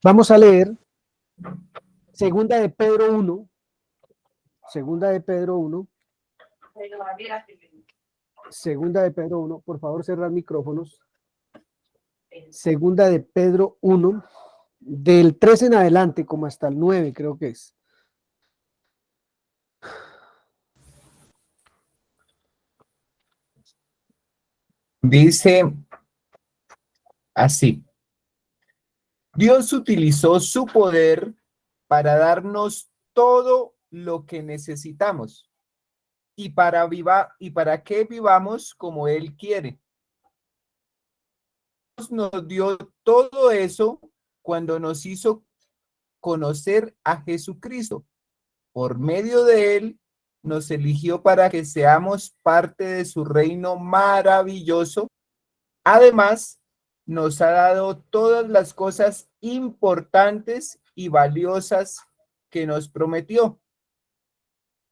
Vamos a leer Segunda de Pedro 1. Segunda de Pedro 1. Segunda de Pedro 1. Por favor, cerrar micrófonos. Segunda de Pedro 1. Del 3 en adelante, como hasta el 9, creo que es. Dice así: Dios utilizó su poder para darnos todo lo que necesitamos y para que vivamos como Él quiere. Dios nos dio todo eso cuando nos hizo conocer a Jesucristo. Por medio de Él nos eligió para que seamos parte de su reino maravilloso. Además, nos ha dado todas las cosas importantes y valiosas que nos prometió.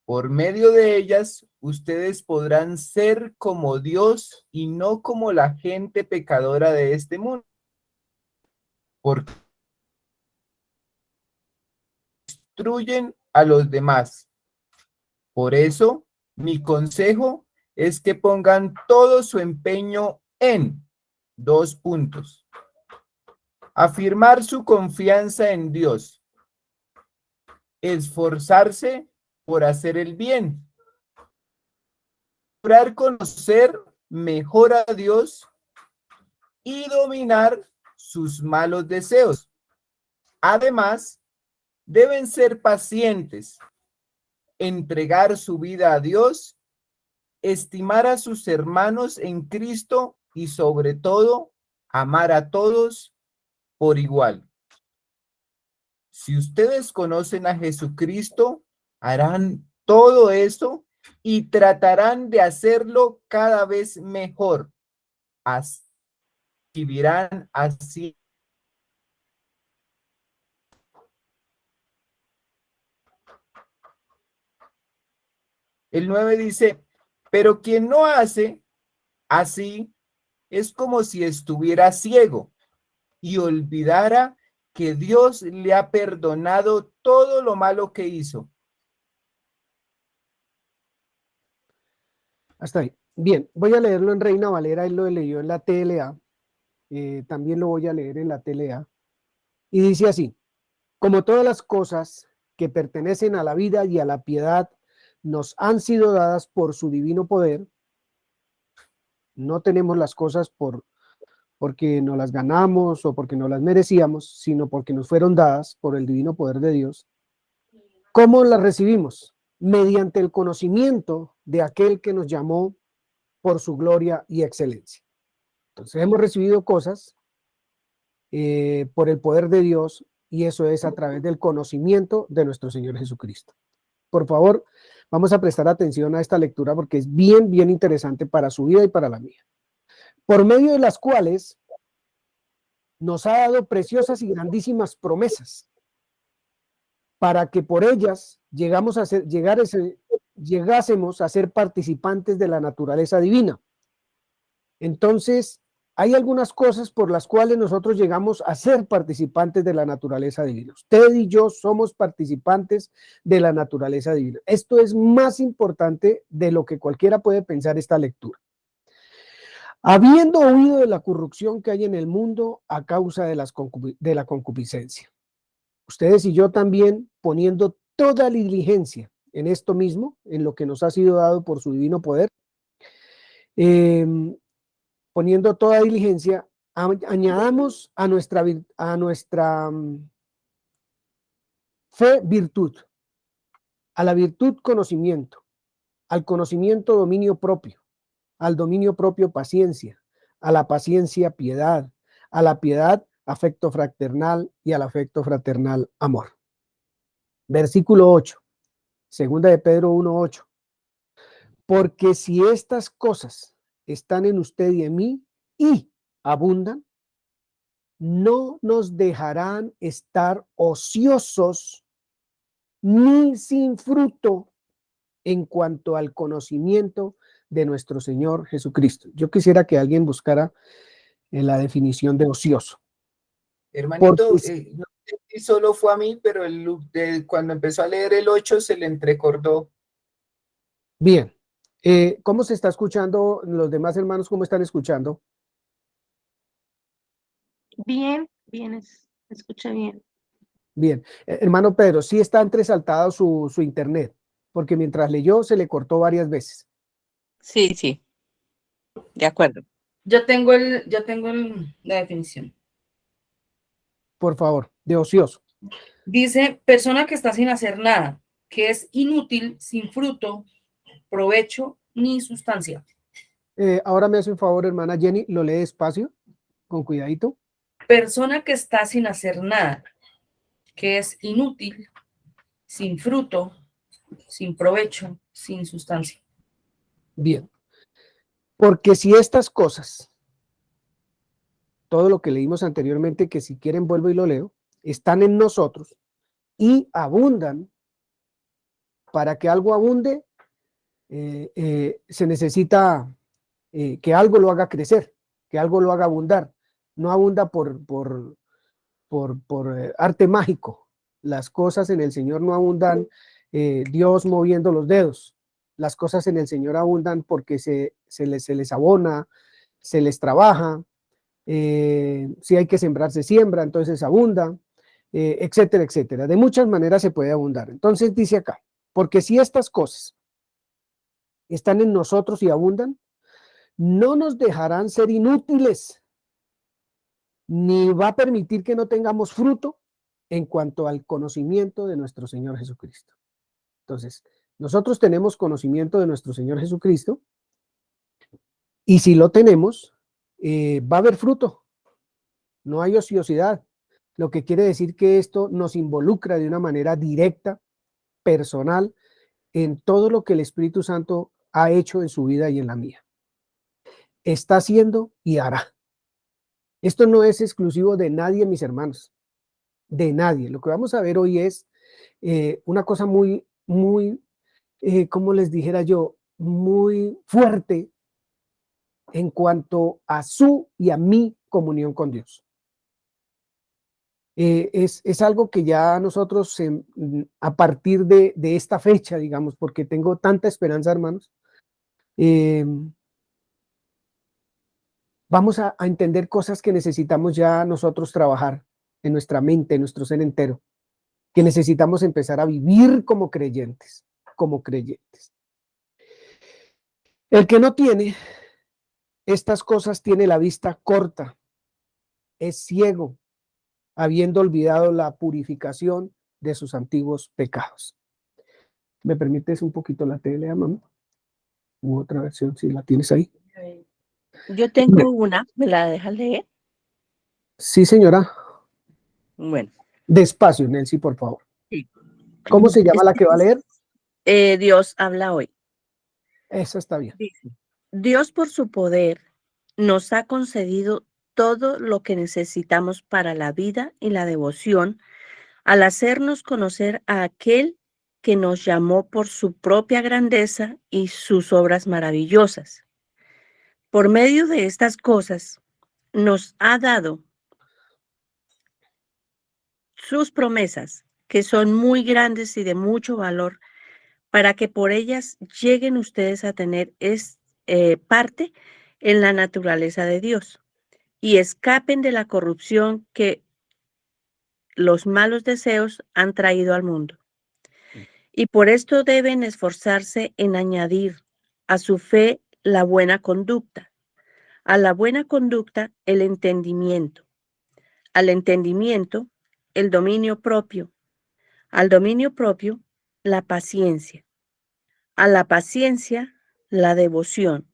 Por medio de ellas, ustedes podrán ser como Dios y no como la gente pecadora de este mundo, porque destruyen a los demás. Por eso, mi consejo es que pongan todo su empeño en 2 puntos. Afirmar su confianza en Dios. Esforzarse por hacer el bien. Procurar conocer mejor a Dios y dominar sus malos deseos. Además, deben ser pacientes, entregar su vida a Dios, estimar a sus hermanos en Cristo y sobre todo, amar a todos por igual. Si ustedes conocen a Jesucristo, harán todo eso y tratarán de hacerlo cada vez mejor. Así vivirán así. El 9 dice, pero quien no hace así es como si estuviera ciego y olvidara que Dios le ha perdonado todo lo malo que hizo. Hasta ahí. Bien, voy a leerlo en Reina Valera, él lo leyó en la TLA, también lo voy a leer en la TLA, y dice así: como todas las cosas que pertenecen a la vida y a la piedad nos han sido dadas por su divino poder, no tenemos las cosas porque no las ganamos o porque no las merecíamos, sino porque nos fueron dadas por el divino poder de Dios. ¿Cómo las recibimos? Mediante el conocimiento de aquel que nos llamó por su gloria y excelencia. Entonces hemos recibido cosas por el poder de Dios, y eso es a través del conocimiento de nuestro Señor Jesucristo. Por favor, vamos a prestar atención a esta lectura porque es bien, bien interesante para su vida y para la mía. Por medio de las cuales nos ha dado preciosas y grandísimas promesas, para que por ellas llegásemos a ser participantes de la naturaleza divina. Entonces, hay algunas cosas por las cuales nosotros llegamos a ser participantes de la naturaleza divina. Usted y yo somos participantes de la naturaleza divina. Esto es más importante de lo que cualquiera puede pensar esta lectura. Habiendo oído de la corrupción que hay en el mundo a causa de la concupiscencia. Ustedes y yo también, poniendo toda diligencia en esto mismo, en lo que nos ha sido dado por su divino poder, poniendo toda diligencia, añadamos a nuestra fe virtud, a la virtud conocimiento, al conocimiento dominio propio, al dominio propio paciencia, a la paciencia piedad, a la piedad afecto fraternal y al afecto fraternal amor. Versículo 8, segunda de Pedro 1:8. Porque si estas cosas están en usted y en mí y abundan, no nos dejarán estar ociosos ni sin fruto en cuanto al conocimiento de nuestro Señor Jesucristo. Yo quisiera que alguien buscara la definición de ocioso. Hermanito, Porque, no sé si solo fue a mí, pero cuando empezó a leer el 8 se le entrecordó. bien, ¿cómo se está escuchando? Los demás hermanos, ¿cómo están escuchando? Bien, bien, escucha bien. Bien, hermano Pedro, sí está entresaltado su internet, porque mientras leyó se le cortó varias veces. Sí, sí, de acuerdo. La definición. Por favor, de ocioso. Dice, persona que está sin hacer nada, que es inútil, sin fruto, provecho ni sustancia. Ahora me hace un favor, hermana Jenny, lo lee despacio, con cuidadito. Persona que está sin hacer nada, que es inútil, sin fruto, sin provecho, sin sustancia. Bien, porque si estas cosas, todo lo que leímos anteriormente, que si quieren vuelvo y lo leo, están en nosotros y abundan, para que algo abunde, se necesita que algo lo haga crecer, que algo lo haga abundar. No abunda por arte mágico. Las cosas en el Señor no abundan Dios moviendo los dedos. Las cosas en el Señor abundan porque se les abona, se les trabaja. Si hay que sembrar, se siembra, entonces abunda, etcétera, etcétera. De muchas maneras se puede abundar. Entonces dice acá, porque si estas cosas están en nosotros y abundan, no nos dejarán ser inútiles, ni va a permitir que no tengamos fruto en cuanto al conocimiento de nuestro Señor Jesucristo. Entonces, nosotros tenemos conocimiento de nuestro Señor Jesucristo y si lo tenemos, va a haber fruto, no hay ociosidad, lo que quiere decir que esto nos involucra de una manera directa, personal, en todo lo que el Espíritu Santo ha hecho en su vida y en la mía. Está haciendo y hará. Esto no es exclusivo de nadie, mis hermanos, de nadie. Lo que vamos a ver hoy es una cosa muy, muy, como les dijera yo, muy fuerte en cuanto a su y a mi comunión con Dios. Es algo que ya nosotros a partir de esta fecha, digamos, porque tengo tanta esperanza, hermanos, vamos a entender cosas que necesitamos ya nosotros trabajar en nuestra mente, en nuestro ser entero, que necesitamos empezar a vivir como creyentes, como creyentes. El que no tiene estas cosas tiene la vista corta, es ciego, habiendo olvidado la purificación de sus antiguos pecados. ¿Me permites un poquito la tele, mamá? U otra versión, si la tienes ahí. Yo tengo una, ¿me la dejas leer? Sí, señora. Bueno. Despacio, Nelcy, por favor. Sí. ¿Cómo se llama la que va a leer? Dios habla hoy. Esa está bien. Dice, Dios por su poder nos ha concedido todo lo que necesitamos para la vida y la devoción al hacernos conocer a aquel que nos llamó por su propia grandeza y sus obras maravillosas. Por medio de estas cosas, nos ha dado sus promesas, que son muy grandes y de mucho valor, para que por ellas lleguen ustedes a tener parte en la naturaleza de Dios y escapen de la corrupción que los malos deseos han traído al mundo. Y por esto deben esforzarse en añadir a su fe la buena conducta, a la buena conducta el entendimiento, al entendimiento el dominio propio, al dominio propio la paciencia, a la paciencia la devoción,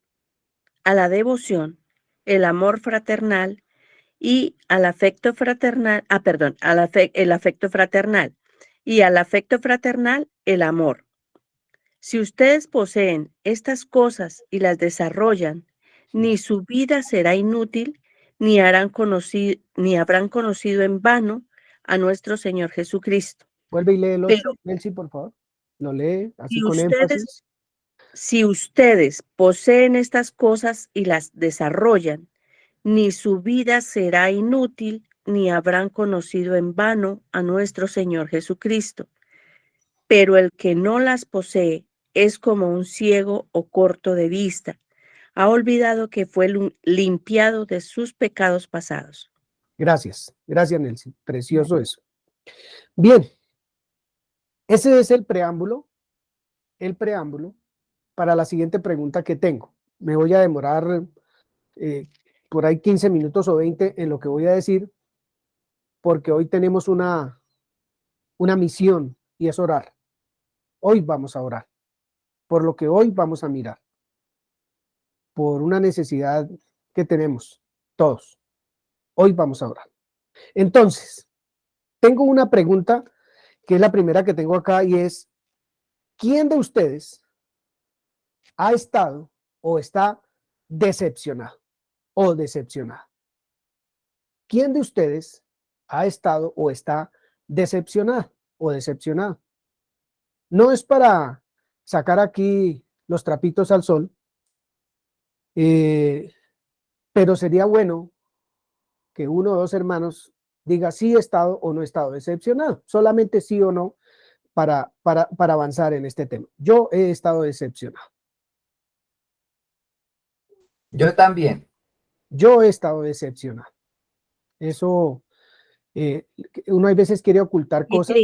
a la devoción el amor fraternal y al afecto fraternal, el afecto fraternal y al afecto fraternal el amor. Si ustedes poseen estas cosas y las desarrollan, ni su vida será inútil, ni habrán conocido en vano a nuestro Señor Jesucristo. Vuelve y lee el 8, Pero Nelcy, por favor. Lo lee así si con énfasis. si ustedes poseen estas cosas y las desarrollan, ni su vida será inútil, ni habrán conocido en vano a nuestro Señor Jesucristo. Pero el que no las posee es como un ciego o corto de vista. Ha olvidado que fue limpiado de sus pecados pasados. Gracias, gracias Nelson, precioso eso. Bien, ese es el preámbulo para la siguiente pregunta que tengo. Me voy a demorar por ahí 15 minutos o 20 en lo que voy a decir, porque hoy tenemos una misión y es orar. Hoy vamos a orar, por lo que hoy vamos a mirar, por una necesidad que tenemos todos. Hoy vamos a orar. Entonces, tengo una pregunta que es la primera que tengo acá y es, ¿quién de ustedes ha estado o está decepcionado o decepcionada? ¿Quién de ustedes ha estado o está decepcionado o decepcionado? No es para sacar aquí los trapitos al sol, pero sería bueno que uno o dos hermanos diga si he estado o no he estado decepcionado, solamente sí o no para avanzar en este tema. Yo he estado decepcionado. Yo también. Yo he estado decepcionado. Eso, uno a veces quiere ocultar cosas.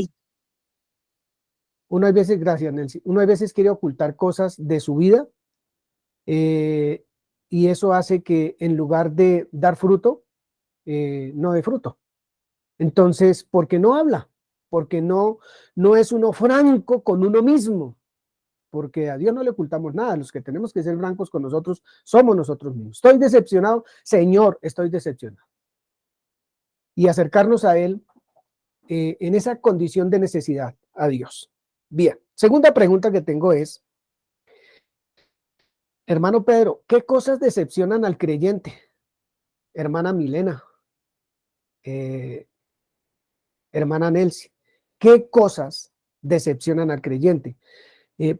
Uno a veces, gracias Nelson, uno a veces quiere ocultar cosas de su vida y eso hace que en lugar de dar fruto, no dé fruto. Entonces, ¿por qué no habla? Porque no es uno franco con uno mismo, porque a Dios no le ocultamos nada. Los que tenemos que ser francos con nosotros somos nosotros mismos. Estoy decepcionado, Señor, estoy decepcionado. Y acercarnos a Él en esa condición de necesidad, a Dios. Bien, segunda pregunta que tengo es, hermano Pedro, ¿qué cosas decepcionan al creyente? Hermana Milena, hermana Nelcy, ¿qué cosas decepcionan al creyente?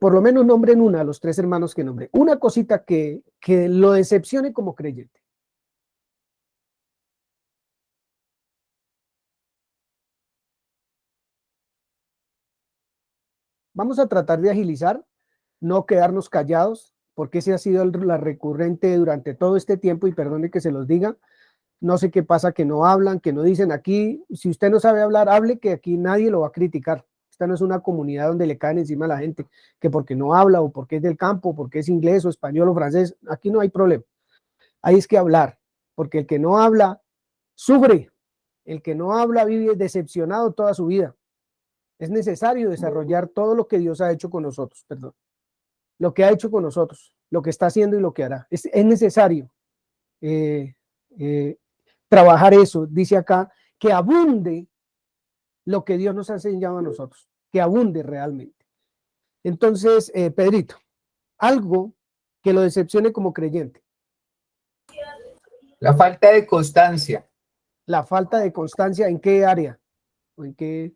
Por lo menos nombren una, los tres hermanos que nombré, una cosita que lo decepcione como creyente. Vamos a tratar de agilizar, no quedarnos callados, porque ese ha sido la recurrente durante todo este tiempo y perdone que se los diga. No sé qué pasa, que no hablan, que no dicen aquí. Si usted no sabe hablar, hable, que aquí nadie lo va a criticar. Esta no es una comunidad donde le caen encima a la gente, que porque no habla o porque es del campo, porque es inglés o español o francés. Aquí no hay problema. Ahí es que hablar, porque el que no habla sufre. El que no habla vive decepcionado toda su vida. Es necesario desarrollar todo lo que Dios ha hecho con nosotros, perdón. Lo que ha hecho con nosotros, lo que está haciendo y lo que hará. Es necesario trabajar eso. Dice acá que abunde lo que Dios nos ha enseñado a nosotros, que abunde realmente. Entonces, Pedrito, algo que lo decepcione como creyente. La falta de constancia. La falta de constancia, ¿en qué área? ¿O en qué?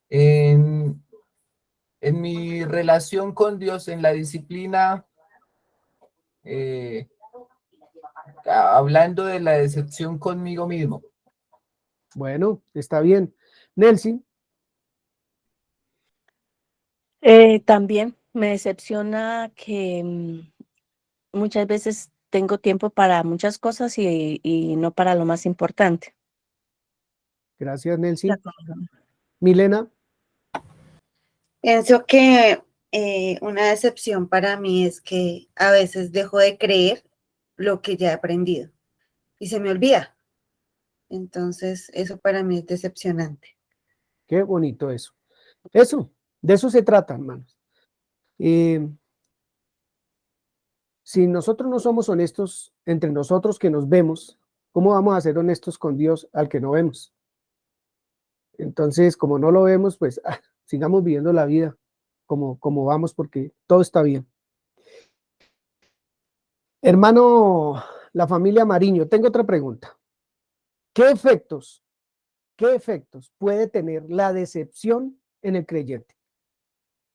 En mi relación con Dios, en la disciplina, hablando de la decepción conmigo mismo. Bueno, está bien. Nelson. También me decepciona que muchas veces tengo tiempo para muchas cosas y no para lo más importante. Gracias, Nelson. Milena. Pienso que una decepción para mí es que a veces dejo de creer lo que ya he aprendido y se me olvida. Entonces, eso para mí es decepcionante. Qué bonito eso. Eso, de eso se trata, hermanos. Si nosotros no somos honestos entre nosotros que nos vemos, ¿cómo vamos a ser honestos con Dios al que no vemos? Entonces, como no lo vemos, pues sigamos viviendo la vida como vamos, porque todo está bien. Hermano, la familia Mariño, tengo otra pregunta. ¿Qué efectos puede tener la decepción en el creyente?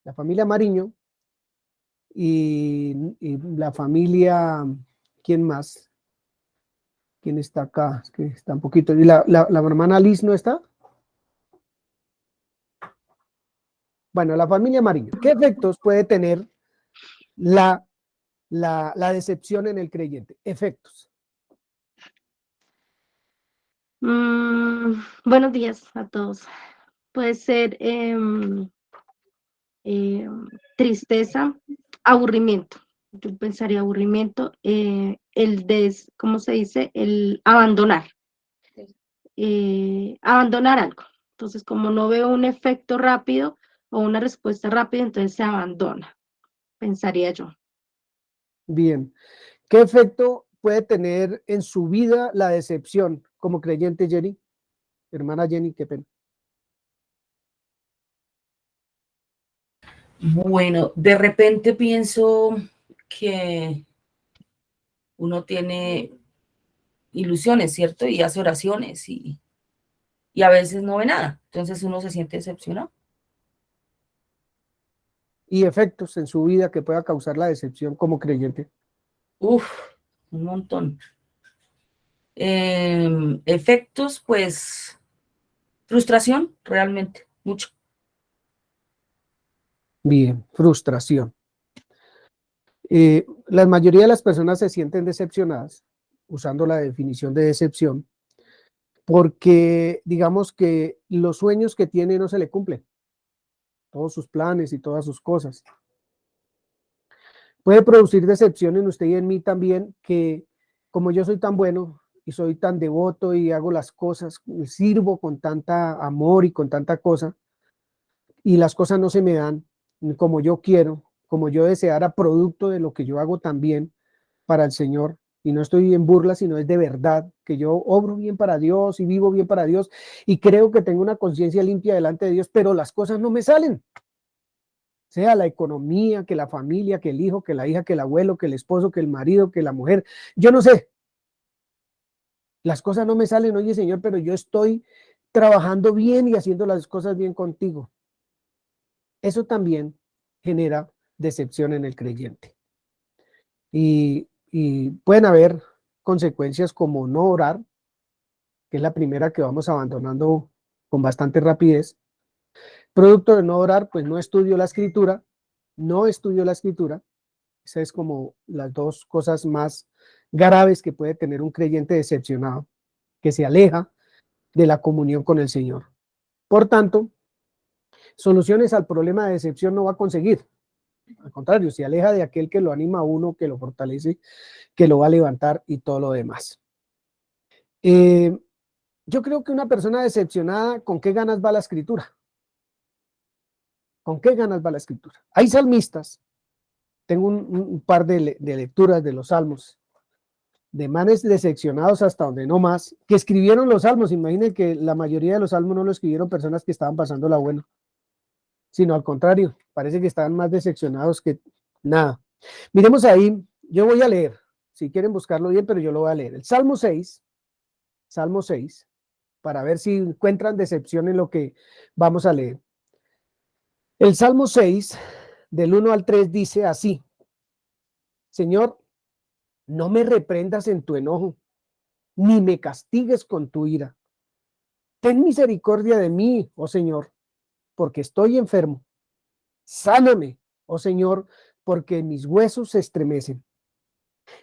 La familia Mariño y la familia, ¿quién más? ¿Quién está acá? Es que está un poquito. ¿Y la hermana Liz no está? Bueno, la familia Mariño. ¿Qué efectos puede tener la decepción en el creyente? Efectos. Buenos días a todos. Puede ser tristeza, aburrimiento. Yo pensaría aburrimiento, ¿cómo se dice? El abandonar. Abandonar algo. Entonces, como no veo un efecto rápido o una respuesta rápida, entonces se abandona, pensaría yo. Bien. ¿Qué efecto puede tener en su vida la decepción como creyente, Jenny? Hermana Jenny, qué pena. Bueno, de repente pienso que uno tiene ilusiones, ¿cierto? Y hace oraciones y a veces no ve nada. Entonces uno se siente decepcionado. Y efectos en su vida que pueda causar la decepción como creyente. Uf, un montón. Efectos, pues, frustración, realmente, mucho. Bien, frustración. La mayoría de las personas se sienten decepcionadas, usando la definición de decepción, porque digamos que los sueños que tiene no se le cumplen, todos sus planes y todas sus cosas. Puede producir decepción en usted y en mí también, que como yo soy tan bueno y soy tan devoto y hago las cosas, sirvo con tanta amor y con tanta cosa, y las cosas no se me dan como yo quiero, como yo deseara, producto de lo que yo hago también para el Señor, y no estoy en burla, sino es de verdad, que yo obro bien para Dios y vivo bien para Dios, y creo que tengo una conciencia limpia delante de Dios, pero las cosas no me salen. Sea la economía, que la familia, que el hijo, que la hija, que el abuelo, que el esposo, que el marido, que la mujer, yo no sé. Las cosas no me salen, oye Señor, pero yo estoy trabajando bien y haciendo las cosas bien contigo. Eso también genera decepción en el creyente. Y pueden haber consecuencias como no orar, que es la primera que vamos abandonando con bastante rapidez. Producto de no orar, pues no estudio la escritura, no estudio la escritura. Esas es como las dos cosas más graves que puede tener un creyente decepcionado, que se aleja de la comunión con el Señor. Por tanto, soluciones al problema de decepción no va a conseguir. Al contrario, se aleja de aquel que lo anima a uno, que lo fortalece, que lo va a levantar y todo lo demás. Yo creo que una persona decepcionada, ¿con qué ganas va la escritura? ¿Con qué ganas va la escritura? Hay salmistas, tengo un par de lecturas de los salmos, de manes decepcionados hasta donde no más, que escribieron los salmos. Imaginen que la mayoría de los salmos no lo escribieron personas que estaban pasando la buena, sino al contrario, parece que estaban más decepcionados que nada. Miremos ahí, yo voy a leer, si quieren buscarlo bien, pero yo lo voy a leer. El Salmo 6, para ver si encuentran decepción en lo que vamos a leer. El Salmo 6, del 1 al 3, dice así: Señor, no me reprendas en tu enojo, ni me castigues con tu ira. Ten misericordia de mí, oh Señor, porque estoy enfermo. Sáname, oh Señor, porque mis huesos se estremecen.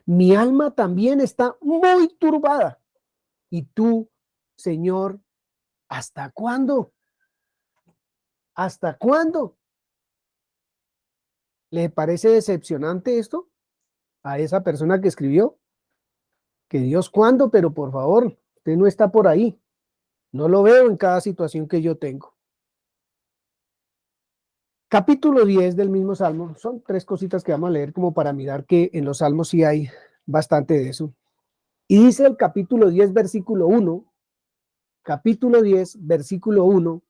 Mi alma también está muy turbada. Y tú, Señor, ¿hasta cuándo? ¿Hasta cuándo? ¿Le parece decepcionante esto a esa persona que escribió? Que Dios, ¿cuándo? Pero por favor, usted no está por ahí. No lo veo en cada situación que yo tengo. Capítulo 10 del mismo Salmo. Son tres cositas que vamos a leer como para mirar que en los Salmos sí hay bastante de eso. Y dice el capítulo 10, versículo 1. Capítulo 10, versículo 1.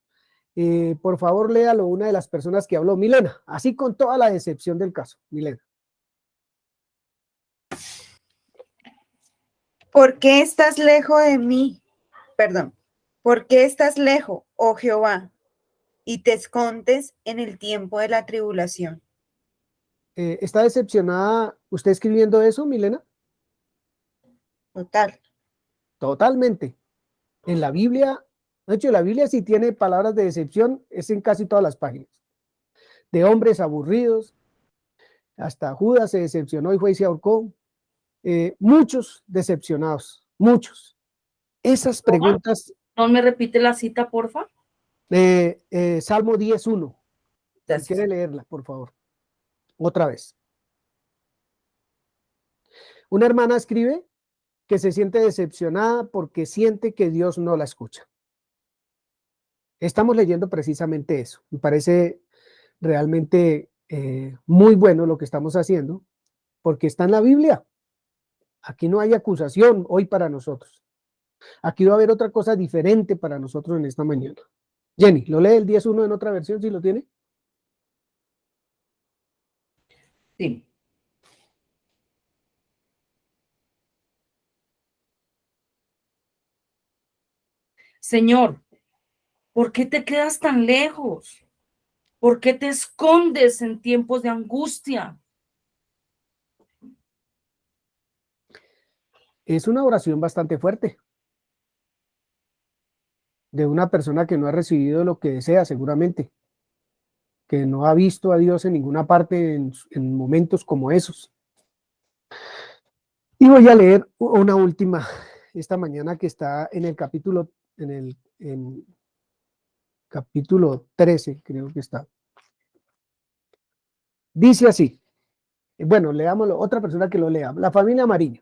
Por favor, léalo una de las personas que habló, Milena, así con toda la decepción del caso. Milena. ¿Por qué estás lejos de mí? Perdón. ¿Por qué estás lejos, oh Jehová, y te escondes en el tiempo de la tribulación? ¿Está decepcionada usted escribiendo eso, Milena? Total. totalmente. En la Biblia, de hecho, la Biblia sí tiene palabras de decepción, es en casi todas las páginas. De hombres aburridos, hasta Judas se decepcionó y fue y se ahorcó. Muchos decepcionados, muchos. Esas preguntas, ¿No me repite la cita, porfa? Salmo 10:1, si Gracias. quiere leerla, por favor, otra vez. Una hermana escribe que se siente decepcionada porque siente que Dios no la escucha. Estamos leyendo precisamente eso. Me parece realmente muy bueno lo que estamos haciendo, porque está en la Biblia. Aquí no hay acusación hoy para nosotros. Aquí va a haber otra cosa diferente para nosotros en esta mañana. Jenny, ¿lo lee el 10:1 en otra versión si lo tiene? Sí. Señor, ¿por qué te quedas tan lejos? ¿Por qué te escondes en tiempos de angustia? Es una oración bastante fuerte de una persona que no ha recibido lo que desea, seguramente, que no ha visto a Dios en ninguna parte en momentos como esos. Y voy a leer una última esta mañana que está en el capítulo, en capítulo 13, creo que está. Dice así, bueno, leámoslo, otra persona que lo lea, la familia Mariño.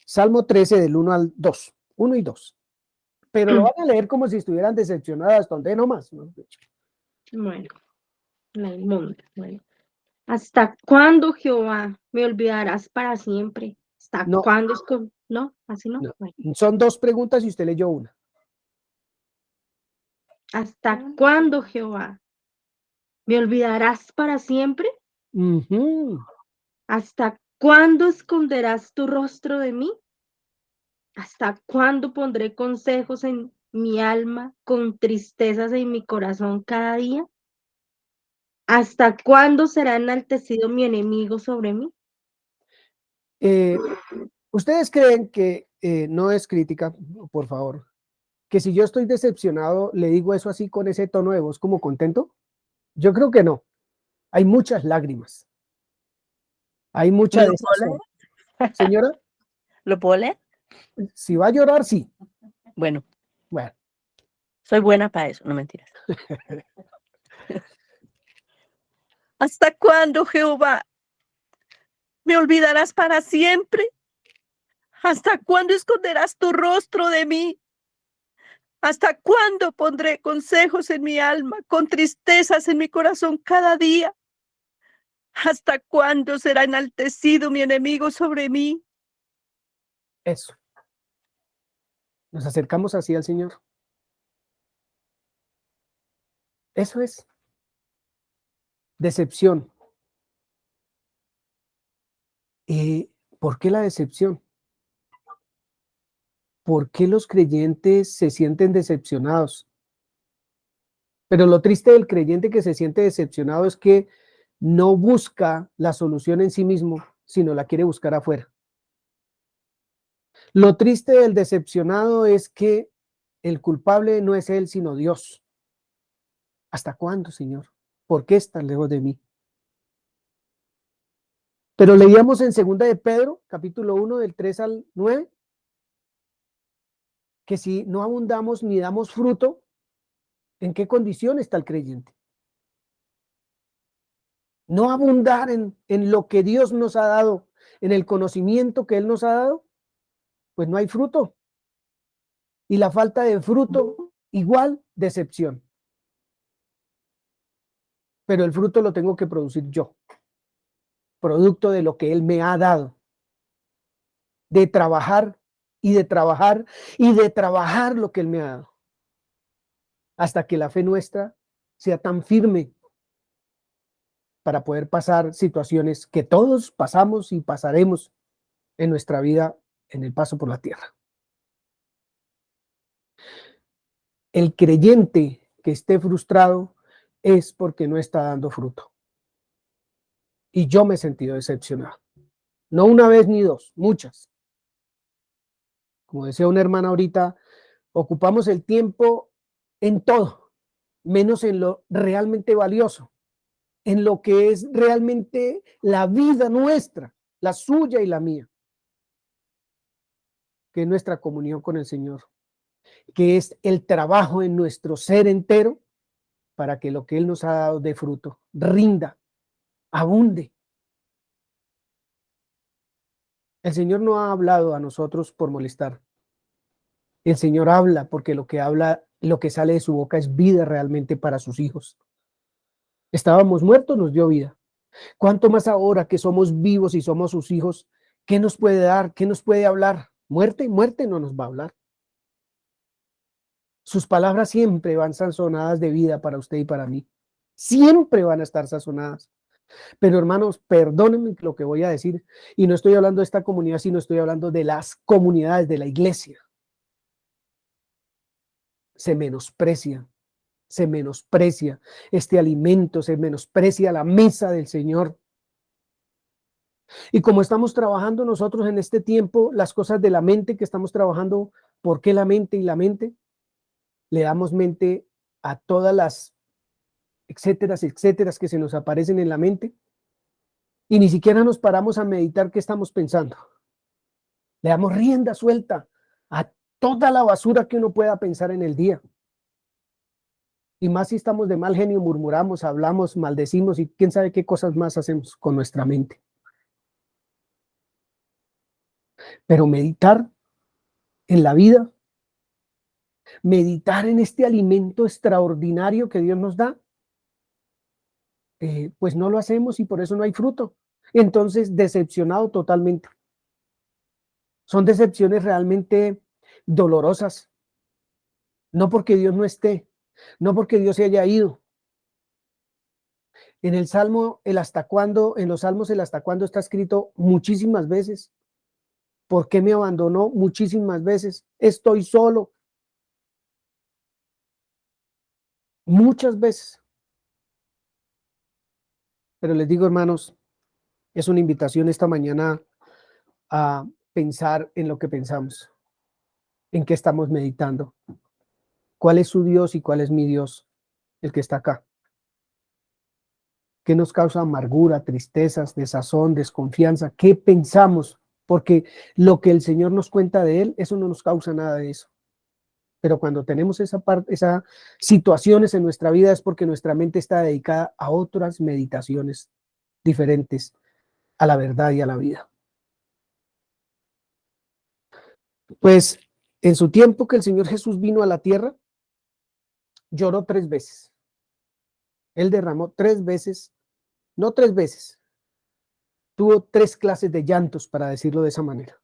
Salmo 13 del 1 al 2, 1 y 2. Pero lo van a leer como si estuvieran decepcionadas, donde no más, ¿no? Bueno, la inmunda. Bueno. ¿Hasta cuándo, Jehová, me olvidarás para siempre? ¿Hasta No, cuándo no? ¿Así no? no. Bueno. Son dos preguntas y usted leyó una. ¿Hasta cuándo, Jehová? ¿Me olvidarás para siempre? Ujú. ¿Hasta cuándo esconderás tu rostro de mí? ¿Hasta cuándo pondré consejos en mi alma con tristezas en mi corazón cada día? ¿Hasta cuándo será enaltecido mi enemigo sobre mí? ¿Ustedes creen que no es crítica, por favor, que si yo estoy decepcionado, le digo eso así con ese tono de voz como contento? Yo creo que no. Hay muchas lágrimas. Hay mucha ¿Me lo puedo desazón. leer? Señora, ¿Lo puedo leer? si va a llorar, sí. Bueno, Bueno, soy buena para eso, no mentiras. ¿Hasta cuándo, Jehová? ¿Me olvidarás para siempre? ¿Hasta cuándo esconderás tu rostro de mí? ¿Hasta cuándo pondré consejos en mi alma, con tristezas en mi corazón cada día? ¿Hasta cuándo será enaltecido mi enemigo sobre mí? eso. Nos acercamos así al Señor. Eso es decepción. ¿Por qué la decepción? ¿Por qué los creyentes se sienten decepcionados? Pero lo triste del creyente que se siente decepcionado es que no busca la solución en sí mismo, sino la quiere buscar afuera. Lo triste del decepcionado es que el culpable no es él, sino Dios. ¿Hasta cuándo, Señor? ¿Por qué estás lejos de mí? Pero leíamos en 2 de Pedro, capítulo 1, del 3 al 9, que si no abundamos ni damos fruto, ¿en qué condición está el creyente? No abundar en lo que Dios nos ha dado, en el conocimiento que Él nos ha dado, pues no hay fruto. Y la falta de fruto, igual decepción. Pero el fruto lo tengo que producir yo, producto de lo que Él me ha dado, de trabajar y de trabajar y de trabajar lo que Él me ha dado, hasta que la fe nuestra sea tan firme para poder pasar situaciones que todos pasamos y pasaremos en nuestra vida en el paso por la tierra. El creyente que esté frustrado es porque no está dando fruto. Y yo me he sentido decepcionado. No una vez ni dos, muchas. Como decía una hermana ahorita, ocupamos el tiempo en todo, menos en lo realmente valioso, en lo que es realmente la vida nuestra, la suya y la mía, que es nuestra comunión con el Señor, que es el trabajo en nuestro ser entero para que lo que Él nos ha dado de fruto rinda, abunde. El Señor no ha hablado a nosotros por molestar. El Señor habla porque lo que habla, lo que sale de su boca es vida realmente para sus hijos. Estábamos muertos, nos dio vida. ¿Cuánto más ahora que somos vivos y somos sus hijos? ¿Qué nos puede dar? ¿Qué nos puede hablar? Muerte, muerte no nos va a hablar. Sus palabras siempre van sazonadas de vida para usted y para mí. Siempre van a estar sazonadas. Pero hermanos, perdónenme lo que voy a decir. Y no estoy hablando de esta comunidad, sino estoy hablando de las comunidades de la iglesia. Se menosprecia este alimento, se menosprecia la mesa del Señor. Y como estamos trabajando nosotros en este tiempo, las cosas de la mente que estamos trabajando, ¿por qué la mente y la mente? Le damos mente a todas las etcéteras que se nos aparecen en la mente y ni siquiera nos paramos a meditar qué estamos pensando. Le damos rienda suelta a toda la basura que uno pueda pensar en el día. Y más si estamos de mal genio, murmuramos, hablamos, maldecimos y quién sabe qué cosas más hacemos con nuestra mente. Pero meditar en la vida, meditar en este alimento extraordinario que Dios nos da, pues no lo hacemos y por eso no hay fruto. Entonces, decepcionado totalmente. Son decepciones realmente dolorosas. No porque Dios no esté, no porque Dios se haya ido. En el Salmo, el hasta cuándo, en los Salmos, el hasta cuándo está escrito muchísimas veces. ¿Por qué me abandonó? Muchísimas veces. Estoy solo. Muchas veces. Pero les digo, hermanos, es una invitación esta mañana a pensar en lo que pensamos, en qué estamos meditando, cuál es su Dios y cuál es mi Dios, el que está acá. ¿Qué nos causa amargura, tristezas, desazón, desconfianza? ¿Qué pensamos? Porque lo que el Señor nos cuenta de Él, eso no nos causa nada de eso. Pero cuando tenemos esas situaciones en nuestra vida es porque nuestra mente está dedicada a otras meditaciones diferentes a la verdad y a la vida. Pues en su tiempo que el Señor Jesús vino a la tierra, lloró 3 veces. Él derramó 3 veces, no 3 veces, tuvo 3 clases de llantos, para decirlo de esa manera.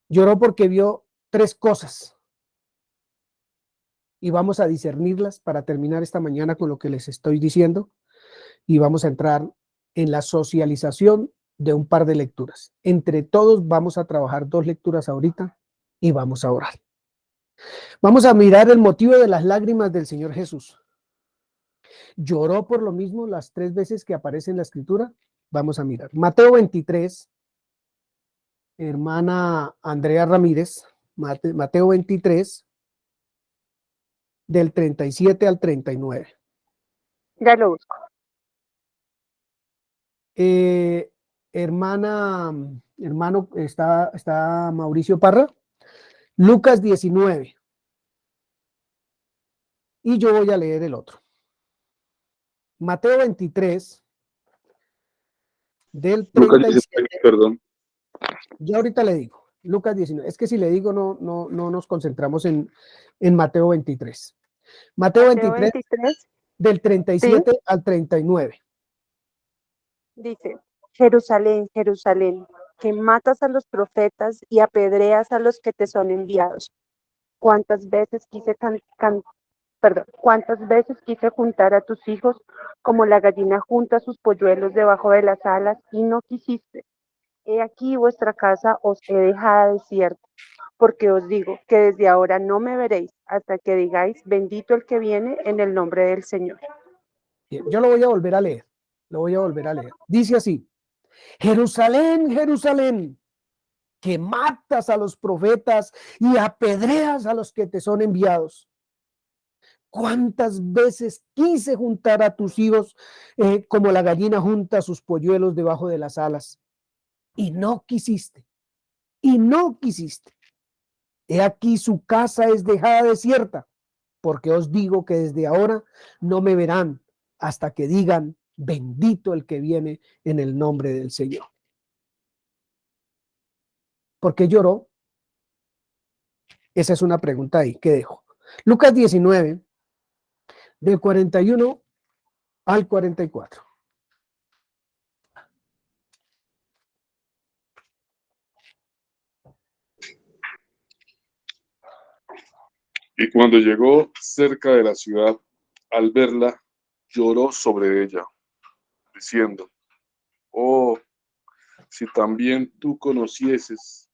Lloró porque vio 3 cosas. Y vamos a discernirlas para terminar esta mañana con lo que les estoy diciendo. Y vamos a entrar en la socialización de un par de lecturas. Entre todos vamos a trabajar 2 lecturas ahorita y vamos a orar. Vamos a mirar el motivo de las lágrimas del Señor Jesús. ¿Lloró por lo mismo las 3 veces que aparece en la escritura? Vamos a mirar. Mateo 23, hermana Andrea Ramírez, Mateo 23, del 37 al 39. Ya lo busco. Hermano, está Mauricio Parra. Lucas 19. Y yo voy a leer el otro. Mateo 23, del 37. Perdón. Yo ahorita le digo. Lucas 19. Es que si le digo, no nos concentramos en Mateo 23. Mateo 23, del 37 al 39. Dice, Jerusalén, Jerusalén, que matas a los profetas y apedreas a los que te son enviados. ¿Cuántas veces cuántas veces quise juntar a tus hijos como la gallina junta sus polluelos debajo de las alas y no quisiste? He aquí vuestra casa os he dejado desierta, porque os digo que desde ahora no me veréis hasta que digáis, bendito el que viene en el nombre del Señor. Bien, yo lo voy a volver a leer. Dice así: Jerusalén, Jerusalén, que matas a los profetas y apedreas a los que te son enviados. ¿Cuántas veces quise juntar a tus hijos como la gallina junta sus polluelos debajo de las alas? Y no quisiste, y no quisiste. He aquí su casa es dejada desierta, porque os digo que desde ahora no me verán hasta que digan, bendito el que viene en el nombre del Señor. ¿Por qué lloró? Esa es una pregunta ahí que dejo. Lucas 19, del 41 al 44. Y cuando llegó cerca de la ciudad, al verla, lloró sobre ella, diciendo, oh, si también tú conocieses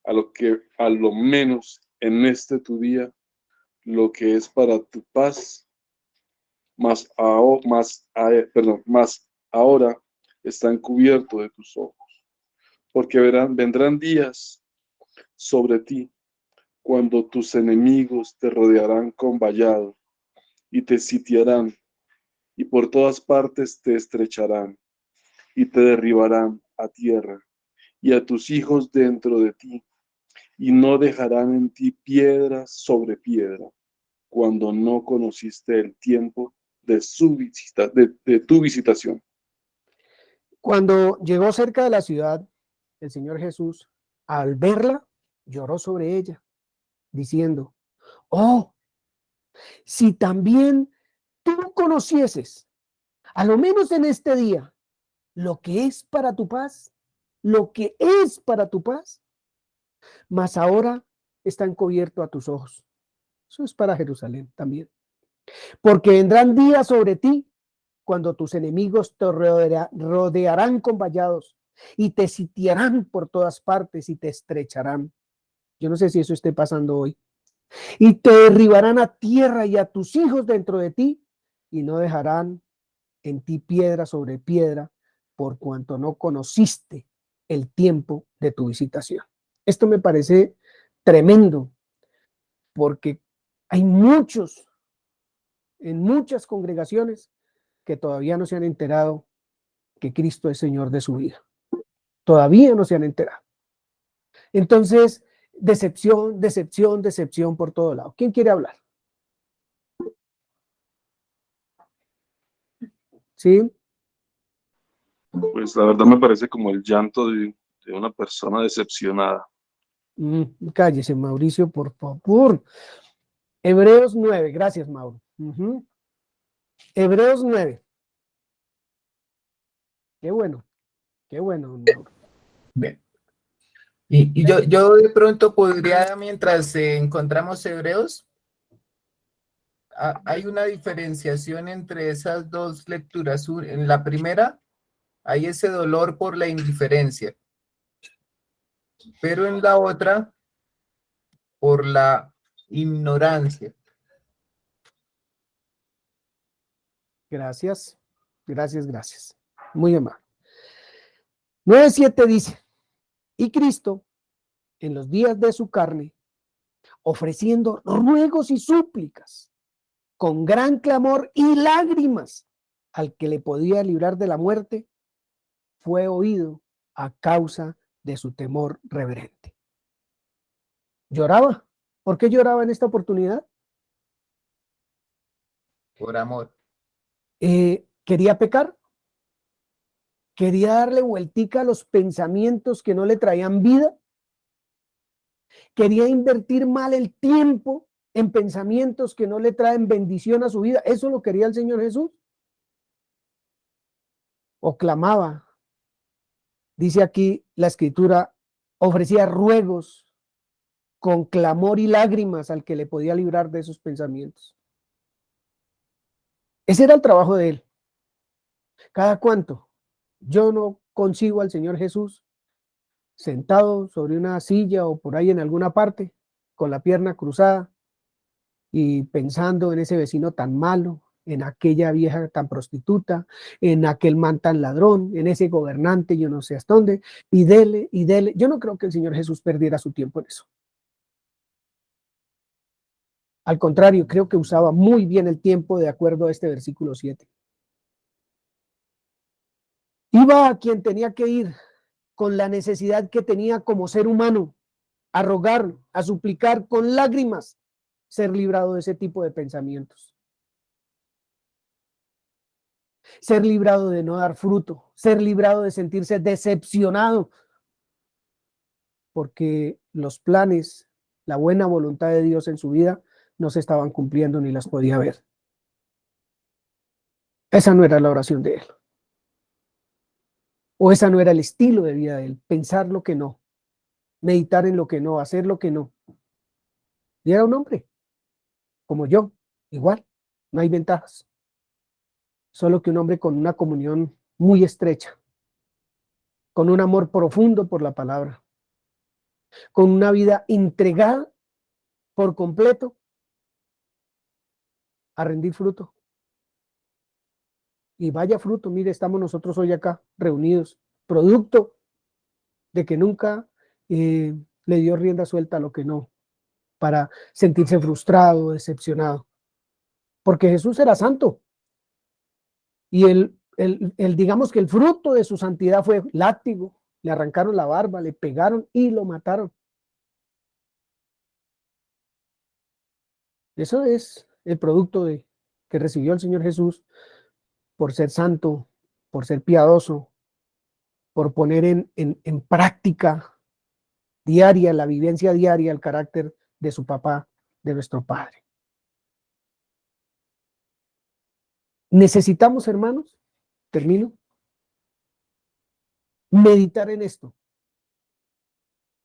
a lo menos en este tu día, lo que es para tu paz, mas ahora está encubierto de tus ojos, porque vendrán días sobre ti cuando tus enemigos te rodearán con vallado y te sitiarán, y por todas partes te estrecharán y te derribarán a tierra y a tus hijos dentro de ti, y no dejarán en ti piedra sobre piedra, cuando no conociste el tiempo de tu visitación. Cuando llegó cerca de la ciudad, el Señor Jesús, al verla, lloró sobre ella, diciendo, oh, si también tú conocieses, a lo menos en este día, lo que es para tu paz, lo que es para tu paz, mas ahora está encubierto a tus ojos. Eso es para Jerusalén también. Porque vendrán días sobre ti cuando tus enemigos te rodearán con vallados y te sitiarán por todas partes y te estrecharán. Yo no sé si eso esté pasando hoy. Y te derribarán a tierra y a tus hijos dentro de ti y no dejarán en ti piedra sobre piedra por cuanto no conociste el tiempo de tu visitación. Esto me parece tremendo porque hay muchos, en muchas congregaciones, que todavía no se han enterado que Cristo es Señor de su vida. Todavía no se han enterado. Entonces, decepción, decepción, decepción por todo lado. ¿Quién quiere hablar? ¿Sí? Pues la verdad me parece como el llanto de una persona decepcionada. Cállese, Mauricio, por favor. Hebreos 9, gracias, Mauro. Hebreos 9. Qué bueno, Mauro. Bien. Y yo de pronto podría, mientras encontramos Hebreos, hay una diferenciación entre esas dos lecturas. En la primera hay ese dolor por la indiferencia, pero en la otra por la ignorancia. Gracias, gracias. Muy amable. 9:7 dice, y Cristo, en los días de su carne, ofreciendo ruegos y súplicas, con gran clamor y lágrimas, al que le podía librar de la muerte, fue oído a causa de su temor reverente. Lloraba. ¿Por qué lloraba en esta oportunidad? Por amor. ¿Quería pecar? ¿Quería darle vueltica a los pensamientos que no le traían vida? ¿Quería invertir mal el tiempo en pensamientos que no le traen bendición a su vida? ¿Eso lo quería el Señor Jesús? ¿O clamaba? Dice aquí la Escritura, ofrecía ruegos con clamor y lágrimas al que le podía librar de esos pensamientos. Ese era el trabajo de él. ¿Cada cuánto? Yo no consigo al Señor Jesús sentado sobre una silla o por ahí en alguna parte, con la pierna cruzada y pensando en ese vecino tan malo, en aquella vieja tan prostituta, en aquel man tan ladrón, en ese gobernante, yo no sé hasta dónde, y dele, y dele. Yo no creo que el Señor Jesús perdiera su tiempo en eso. Al contrario, creo que usaba muy bien el tiempo de acuerdo a este versículo 7. Iba a quien tenía que ir con la necesidad que tenía como ser humano, a rogar, a suplicar con lágrimas, ser librado de ese tipo de pensamientos. Ser librado de no dar fruto, ser librado de sentirse decepcionado, porque los planes, la buena voluntad de Dios en su vida no se estaban cumpliendo ni las podía ver. Esa no era la oración de él. O esa no era el estilo de vida de él, pensar lo que no, meditar en lo que no, hacer lo que no. Y era un hombre, como yo, igual, no hay ventajas. Solo que un hombre con una comunión muy estrecha, con un amor profundo por la palabra, con una vida entregada por completo a rendir fruto. Y vaya fruto, mire, estamos nosotros hoy acá reunidos, producto de que nunca le dio rienda suelta a lo que no, para sentirse frustrado, decepcionado. Porque Jesús era santo. Y digamos que el fruto de su santidad fue látigo, le arrancaron la barba, le pegaron y lo mataron. Eso es el producto que recibió el Señor Jesús por ser santo, por ser piadoso, por poner en práctica diaria, la vivencia diaria, el carácter de su papá, de nuestro Padre. Necesitamos, hermanos, termino, meditar en esto.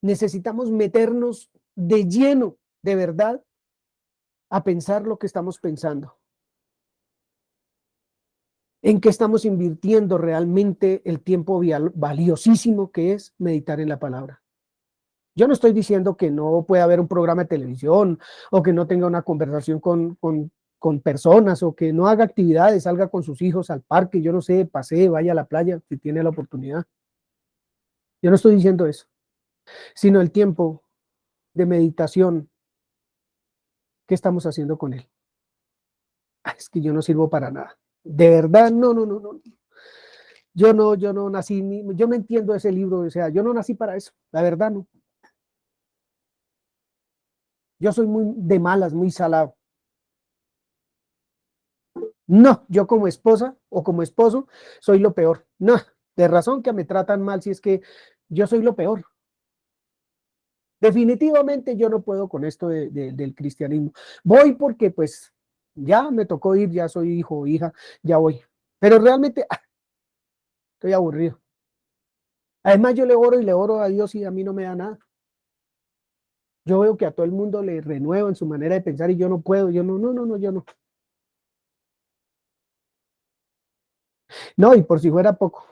Necesitamos meternos de lleno, de verdad, a pensar lo que estamos pensando. En qué estamos invirtiendo realmente el tiempo valiosísimo que es meditar en la palabra. Yo no estoy diciendo que no pueda haber un programa de televisión o que no tenga una conversación con personas o que no haga actividades, salga con sus hijos al parque, yo no sé, pasee, vaya a la playa si tiene la oportunidad. Yo no estoy diciendo eso, sino el tiempo de meditación. ¿Qué estamos haciendo con él? Es que yo no sirvo para nada. De verdad, no. Yo no nací, yo no entiendo ese libro, o sea, yo no nací para eso, la verdad no. Yo soy muy de malas, muy salado. No, yo como esposa o como esposo soy lo peor. No, de razón que me tratan mal si es que yo soy lo peor. Definitivamente yo no puedo con esto del cristianismo. Voy porque pues ya me tocó ir, ya soy hijo o hija, ya voy. Pero realmente estoy aburrido. Además yo le oro a Dios y a mí no me da nada. Yo veo que a todo el mundo le renuevo en su manera de pensar y yo no puedo, yo no. No, y por si fuera poco,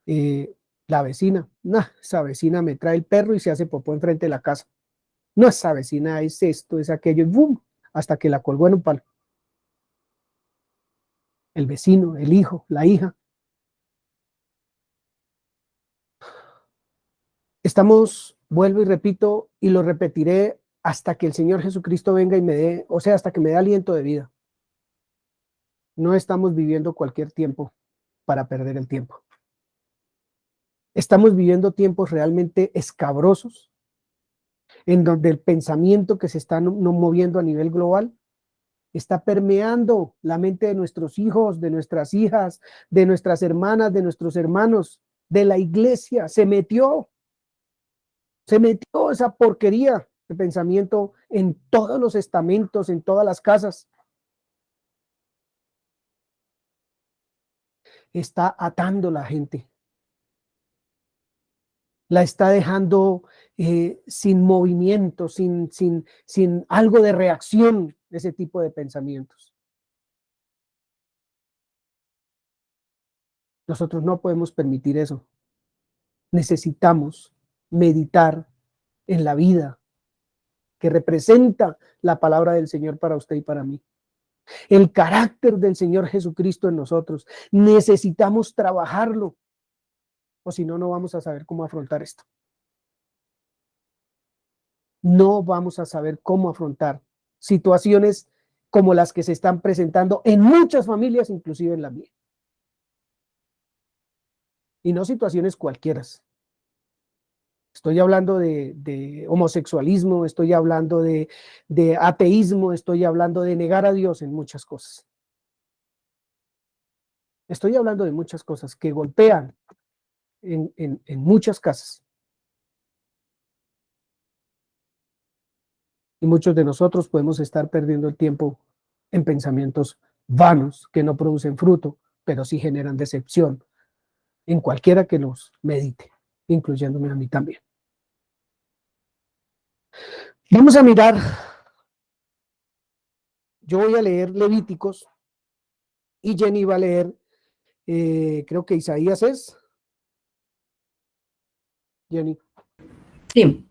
la vecina, no, esa vecina me trae el perro y se hace popó enfrente de la casa. No, esa vecina es esto, es aquello, y boom, hasta que la colgó en un palo. El vecino, el hijo, la hija. Estamos, vuelvo y repito, y lo repetiré hasta que el Señor Jesucristo venga y me dé, o sea, hasta que me dé aliento de vida. No estamos viviendo cualquier tiempo para perder el tiempo. Estamos viviendo tiempos realmente escabrosos, en donde el pensamiento que se está moviendo a nivel global está permeando la mente de nuestros hijos, de nuestras hijas, de nuestras hermanas, de nuestros hermanos, de la iglesia. Se metió esa porquería de pensamiento en todos los estamentos, en todas las casas. Está atando la gente. La está dejando sin movimiento, sin algo de reacción de ese tipo de pensamientos. Nosotros no podemos permitir eso. Necesitamos meditar en la vida que representa la palabra del Señor para usted y para mí. el carácter del Señor Jesucristo en nosotros. Necesitamos trabajarlo, o si no, no vamos a saber cómo afrontar esto. No vamos a saber cómo afrontar situaciones como las que se están presentando en muchas familias, inclusive en la mía. Y no situaciones cualquiera. Estoy hablando de homosexualismo, estoy hablando de ateísmo, estoy hablando de negar a Dios en muchas cosas. Estoy hablando de muchas cosas que golpean en muchas casas. Y muchos de nosotros podemos estar perdiendo el tiempo en pensamientos vanos que no producen fruto, pero sí generan decepción en cualquiera que los medite, incluyéndome a mí también. Vamos a mirar, yo voy a leer Levíticos y Jenny va a leer, creo que Isaías es. Jenny. Sí.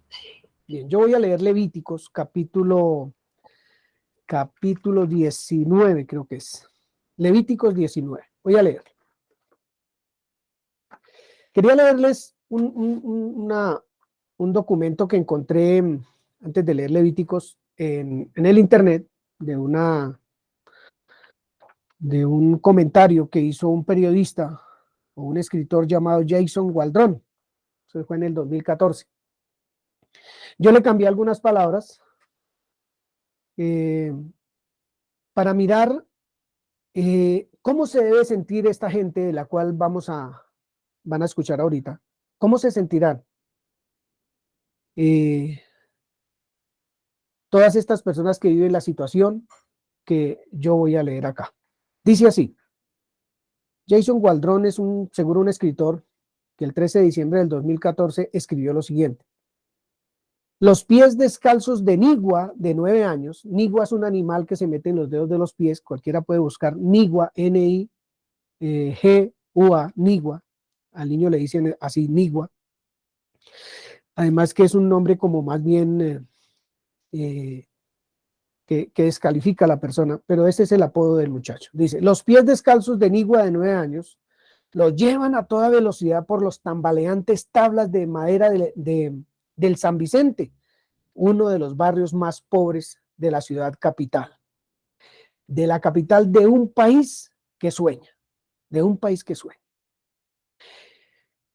Bien, yo voy a leer Levíticos, capítulo 19, creo que es. Levíticos 19. Voy a leer. Quería leerles un documento que encontré antes de leer Levíticos en el internet de un comentario que hizo un periodista o un escritor llamado Jason Waldron. Eso fue en el 2014. Yo le cambié algunas palabras para mirar cómo se debe sentir esta gente de la cual van a escuchar ahorita. ¿Cómo se sentirán todas estas personas que viven la situación que yo voy a leer acá? Dice así: Jason Waldron es seguro un escritor que el 13 de diciembre del 2014 escribió lo siguiente: los pies descalzos de Nigua, de 9 años. Nigua es un animal que se mete en los dedos de los pies. Cualquiera puede buscar Nigua, N-I-G-U-A, Nigua. Al niño le dicen así, Nigua. Además que es un nombre como más bien que descalifica a la persona, pero ese es el apodo del muchacho. Dice: los pies descalzos de Nigua, de 9 años, los llevan a toda velocidad por los tambaleantes tablas de madera del San Vicente, uno de los barrios más pobres de la ciudad capital, de la capital de un país que sueña, de un país que sueña.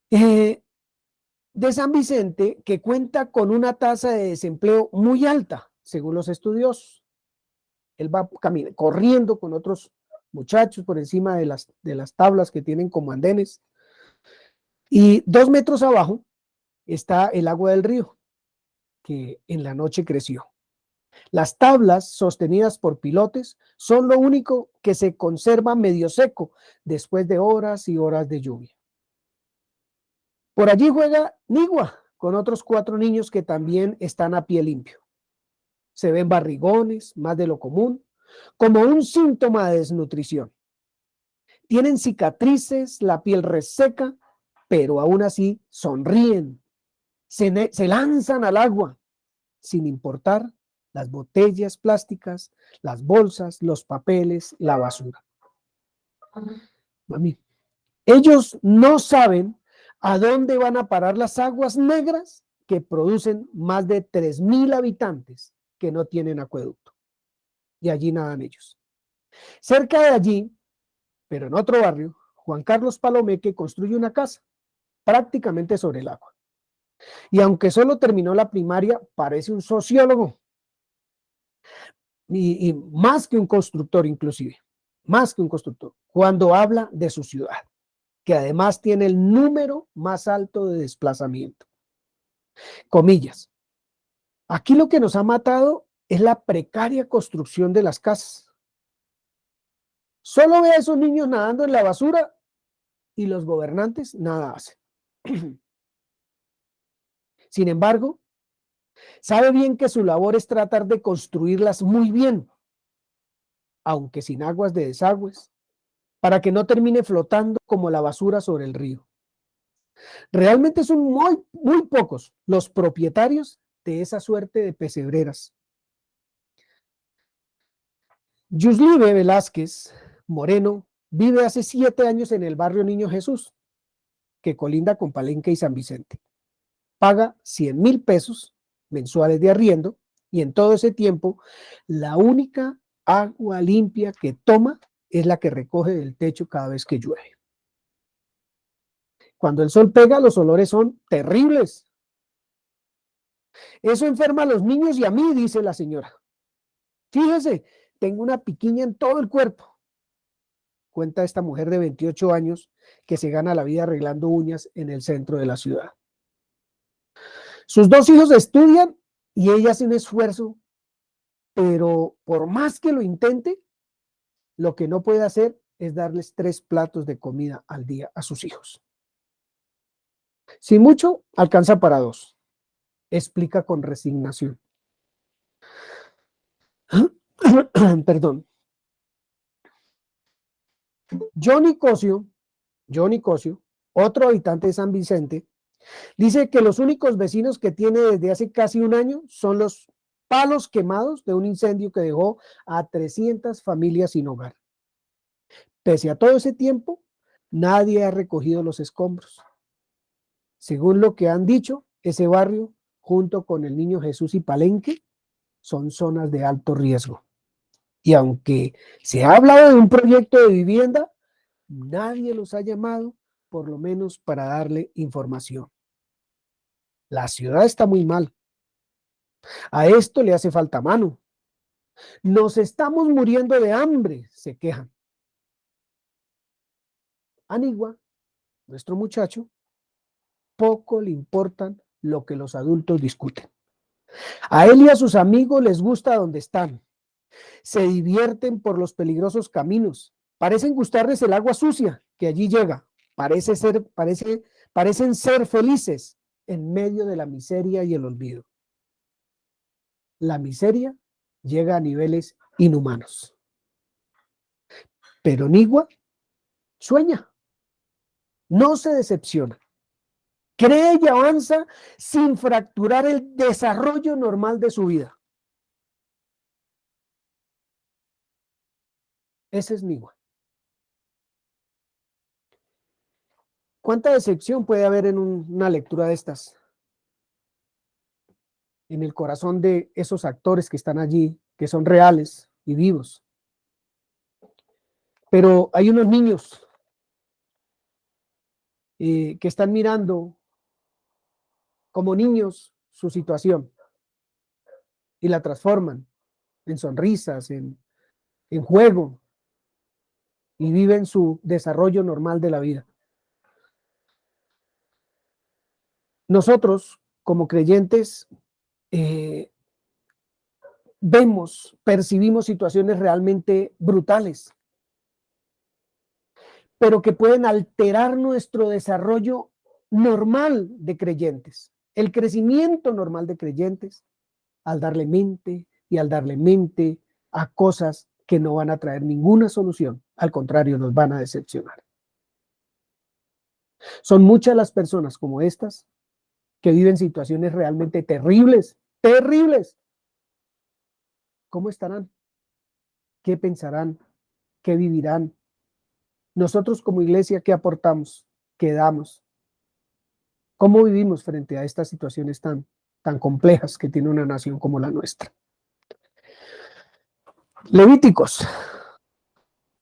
De San Vicente, que cuenta con una tasa de desempleo muy alta, según los estudiosos. Él va corriendo con otros muchachos por encima de las tablas que tienen como andenes. Y 2 metros abajo está el agua del río, que en la noche creció. Las tablas sostenidas por pilotes son lo único que se conserva medio seco después de horas y horas de lluvia. Por allí juega Nigua con otros 4 niños que también están a pie limpio. Se ven barrigones, más de lo común, como un síntoma de desnutrición. Tienen cicatrices, la piel reseca, pero aún así sonríen. Se lanzan al agua, sin importar las botellas plásticas, las bolsas, los papeles, la basura. Mami, ellos no saben a dónde van a parar las aguas negras que producen más de 3,000 habitantes que no tienen acueducto. Y allí nadan ellos. Cerca de allí, pero en otro barrio, Juan Carlos Palomeque construye una casa prácticamente sobre el agua. Y aunque solo terminó la primaria, parece un sociólogo. Y más que un constructor, inclusive. Más que un constructor. Cuando habla de su ciudad, que además tiene el número más alto de desplazamiento. Comillas. Aquí lo que nos ha matado es la precaria construcción de las casas. Solo ve a esos niños nadando en la basura y los gobernantes nada hacen. Sin embargo, sabe bien que su labor es tratar de construirlas muy bien, aunque sin aguas de desagües, para que no termine flotando como la basura sobre el río. Realmente son muy, muy pocos los propietarios de esa suerte de pesebreras. Yuslibe Velázquez Moreno vive hace 7 años en el barrio Niño Jesús, que colinda con Palenque y San Vicente. Paga 100.000 pesos mensuales de arriendo y en todo ese tiempo la única agua limpia que toma es la que recoge del techo cada vez que llueve. Cuando el sol pega, los olores son terribles. Eso enferma a los niños y a mí, dice la señora. Fíjese, tengo una piquiña en todo el cuerpo, cuenta esta mujer de 28 años que se gana la vida arreglando uñas en el centro de la ciudad. Sus 2 hijos estudian y ella hace un esfuerzo, pero por más que lo intente, lo que no puede hacer es darles 3 platos de comida al día a sus hijos. Si mucho, alcanza para 2, explica con resignación. Perdón. Johnny Cosio, otro habitante de San Vicente, dice que los únicos vecinos que tiene desde hace casi un año son los palos quemados de un incendio que dejó a 300 familias sin hogar. Pese a todo ese tiempo, nadie ha recogido los escombros. Según lo que han dicho, ese barrio, junto con el Niño Jesús y Palenque, son zonas de alto riesgo. Y aunque se ha hablado de un proyecto de vivienda, nadie los ha llamado, por lo menos para darle información. La ciudad está muy mal. A esto le hace falta mano. Nos estamos muriendo de hambre, se quejan. Anigua, nuestro muchacho, poco le importan lo que los adultos discuten. A él y a sus amigos les gusta donde están. Se divierten por los peligrosos caminos. Parecen gustarles el agua sucia que allí llega. Parecen ser felices en medio de la miseria y el olvido. La miseria llega a niveles inhumanos. Pero Nigua sueña, no se decepciona. Cree y avanza sin fracturar el desarrollo normal de su vida. Ese es Nigua. ¿Cuánta decepción puede haber en una lectura de estas? En el corazón de esos actores que están allí, que son reales y vivos. Pero hay unos niños que están mirando como niños su situación y la transforman en sonrisas, en juego, y viven su desarrollo normal de la vida. Nosotros, como creyentes, percibimos situaciones realmente brutales, pero que pueden alterar nuestro desarrollo normal de creyentes, el crecimiento normal de creyentes, al darle mente a cosas que no van a traer ninguna solución, al contrario, nos van a decepcionar. Son muchas las personas como estas que viven situaciones realmente terribles, terribles. ¿Cómo estarán? ¿Qué pensarán? ¿Qué vivirán? Nosotros como iglesia, ¿qué aportamos? ¿Qué damos? ¿Cómo vivimos frente a estas situaciones tan complejas que tiene una nación como la nuestra? Levíticos,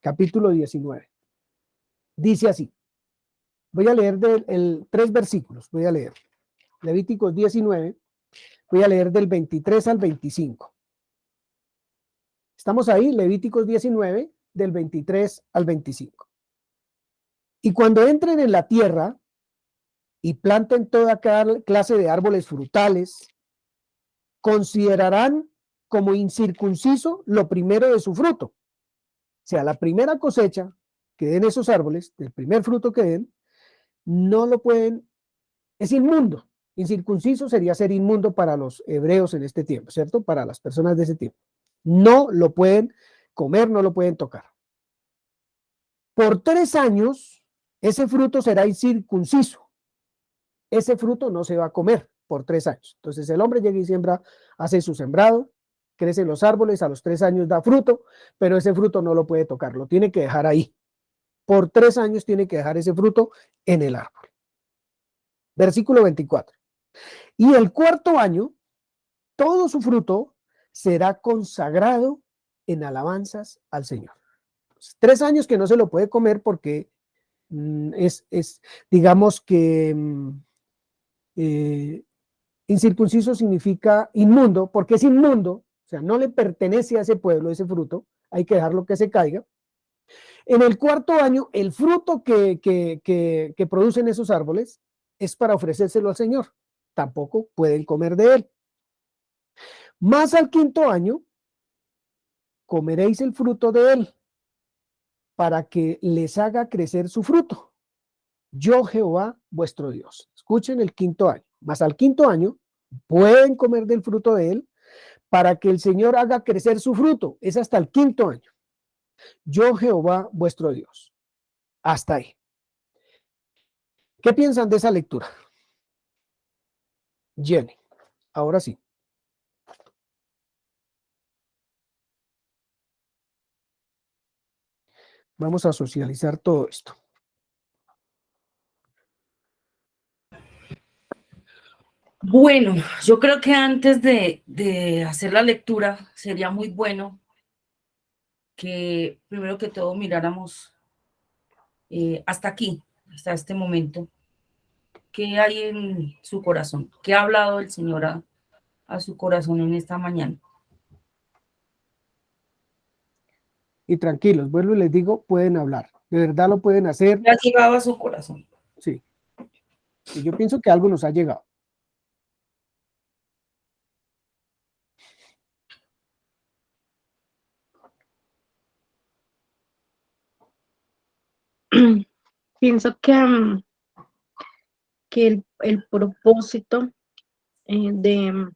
capítulo 19. Dice así. Voy a leer 3 versículos. Voy a leer. Levíticos 19. Voy a leer del 23 al 25. Estamos ahí, Levíticos 19, del 23 al 25. Y cuando entren en la tierra y planten toda clase de árboles frutales, considerarán como incircunciso lo primero de su fruto. O sea, la primera cosecha que den esos árboles, el primer fruto que den, no lo pueden, es inmundo. Incircunciso sería ser inmundo para los hebreos en este tiempo, ¿cierto? Para las personas de ese tiempo. No lo pueden comer, no lo pueden tocar. Por 3 años, ese fruto será incircunciso. Ese fruto no se va a comer por 3 años. Entonces el hombre llega y siembra, hace su sembrado, crecen los árboles, a los 3 años da fruto, pero ese fruto no lo puede tocar, lo tiene que dejar ahí. Por 3 años tiene que dejar ese fruto en el árbol. Versículo 24. Y el 4.º año, todo su fruto será consagrado en alabanzas al Señor. 3 años que no se lo puede comer porque digamos que incircunciso significa inmundo, porque es inmundo, o sea, no le pertenece a ese pueblo ese fruto, hay que dejarlo que se caiga. En el 4.º año, el fruto que producen esos árboles es para ofrecérselo al Señor. Tampoco pueden comer de él. Más al 5.º año, comeréis el fruto de él, para que les haga crecer su fruto. Yo, Jehová, vuestro Dios. Escuchen el 5.º año. Más al 5.º año, pueden comer del fruto de él, para que el Señor haga crecer su fruto. Es hasta el 5.º año. Yo, Jehová, vuestro Dios. Hasta ahí. ¿Qué piensan de esa lectura? Jenny, ahora sí. Vamos a socializar todo esto. Bueno, yo creo que antes de hacer la lectura sería muy bueno que primero que todo miráramos hasta aquí, hasta este momento, qué hay en su corazón, qué ha hablado el Señor a su corazón en esta mañana. Y tranquilos, vuelvo y les digo, pueden hablar. De verdad lo pueden hacer. ¿Qué ha llegado a su corazón? Sí. Y yo pienso que algo nos ha llegado. Pienso que el propósito de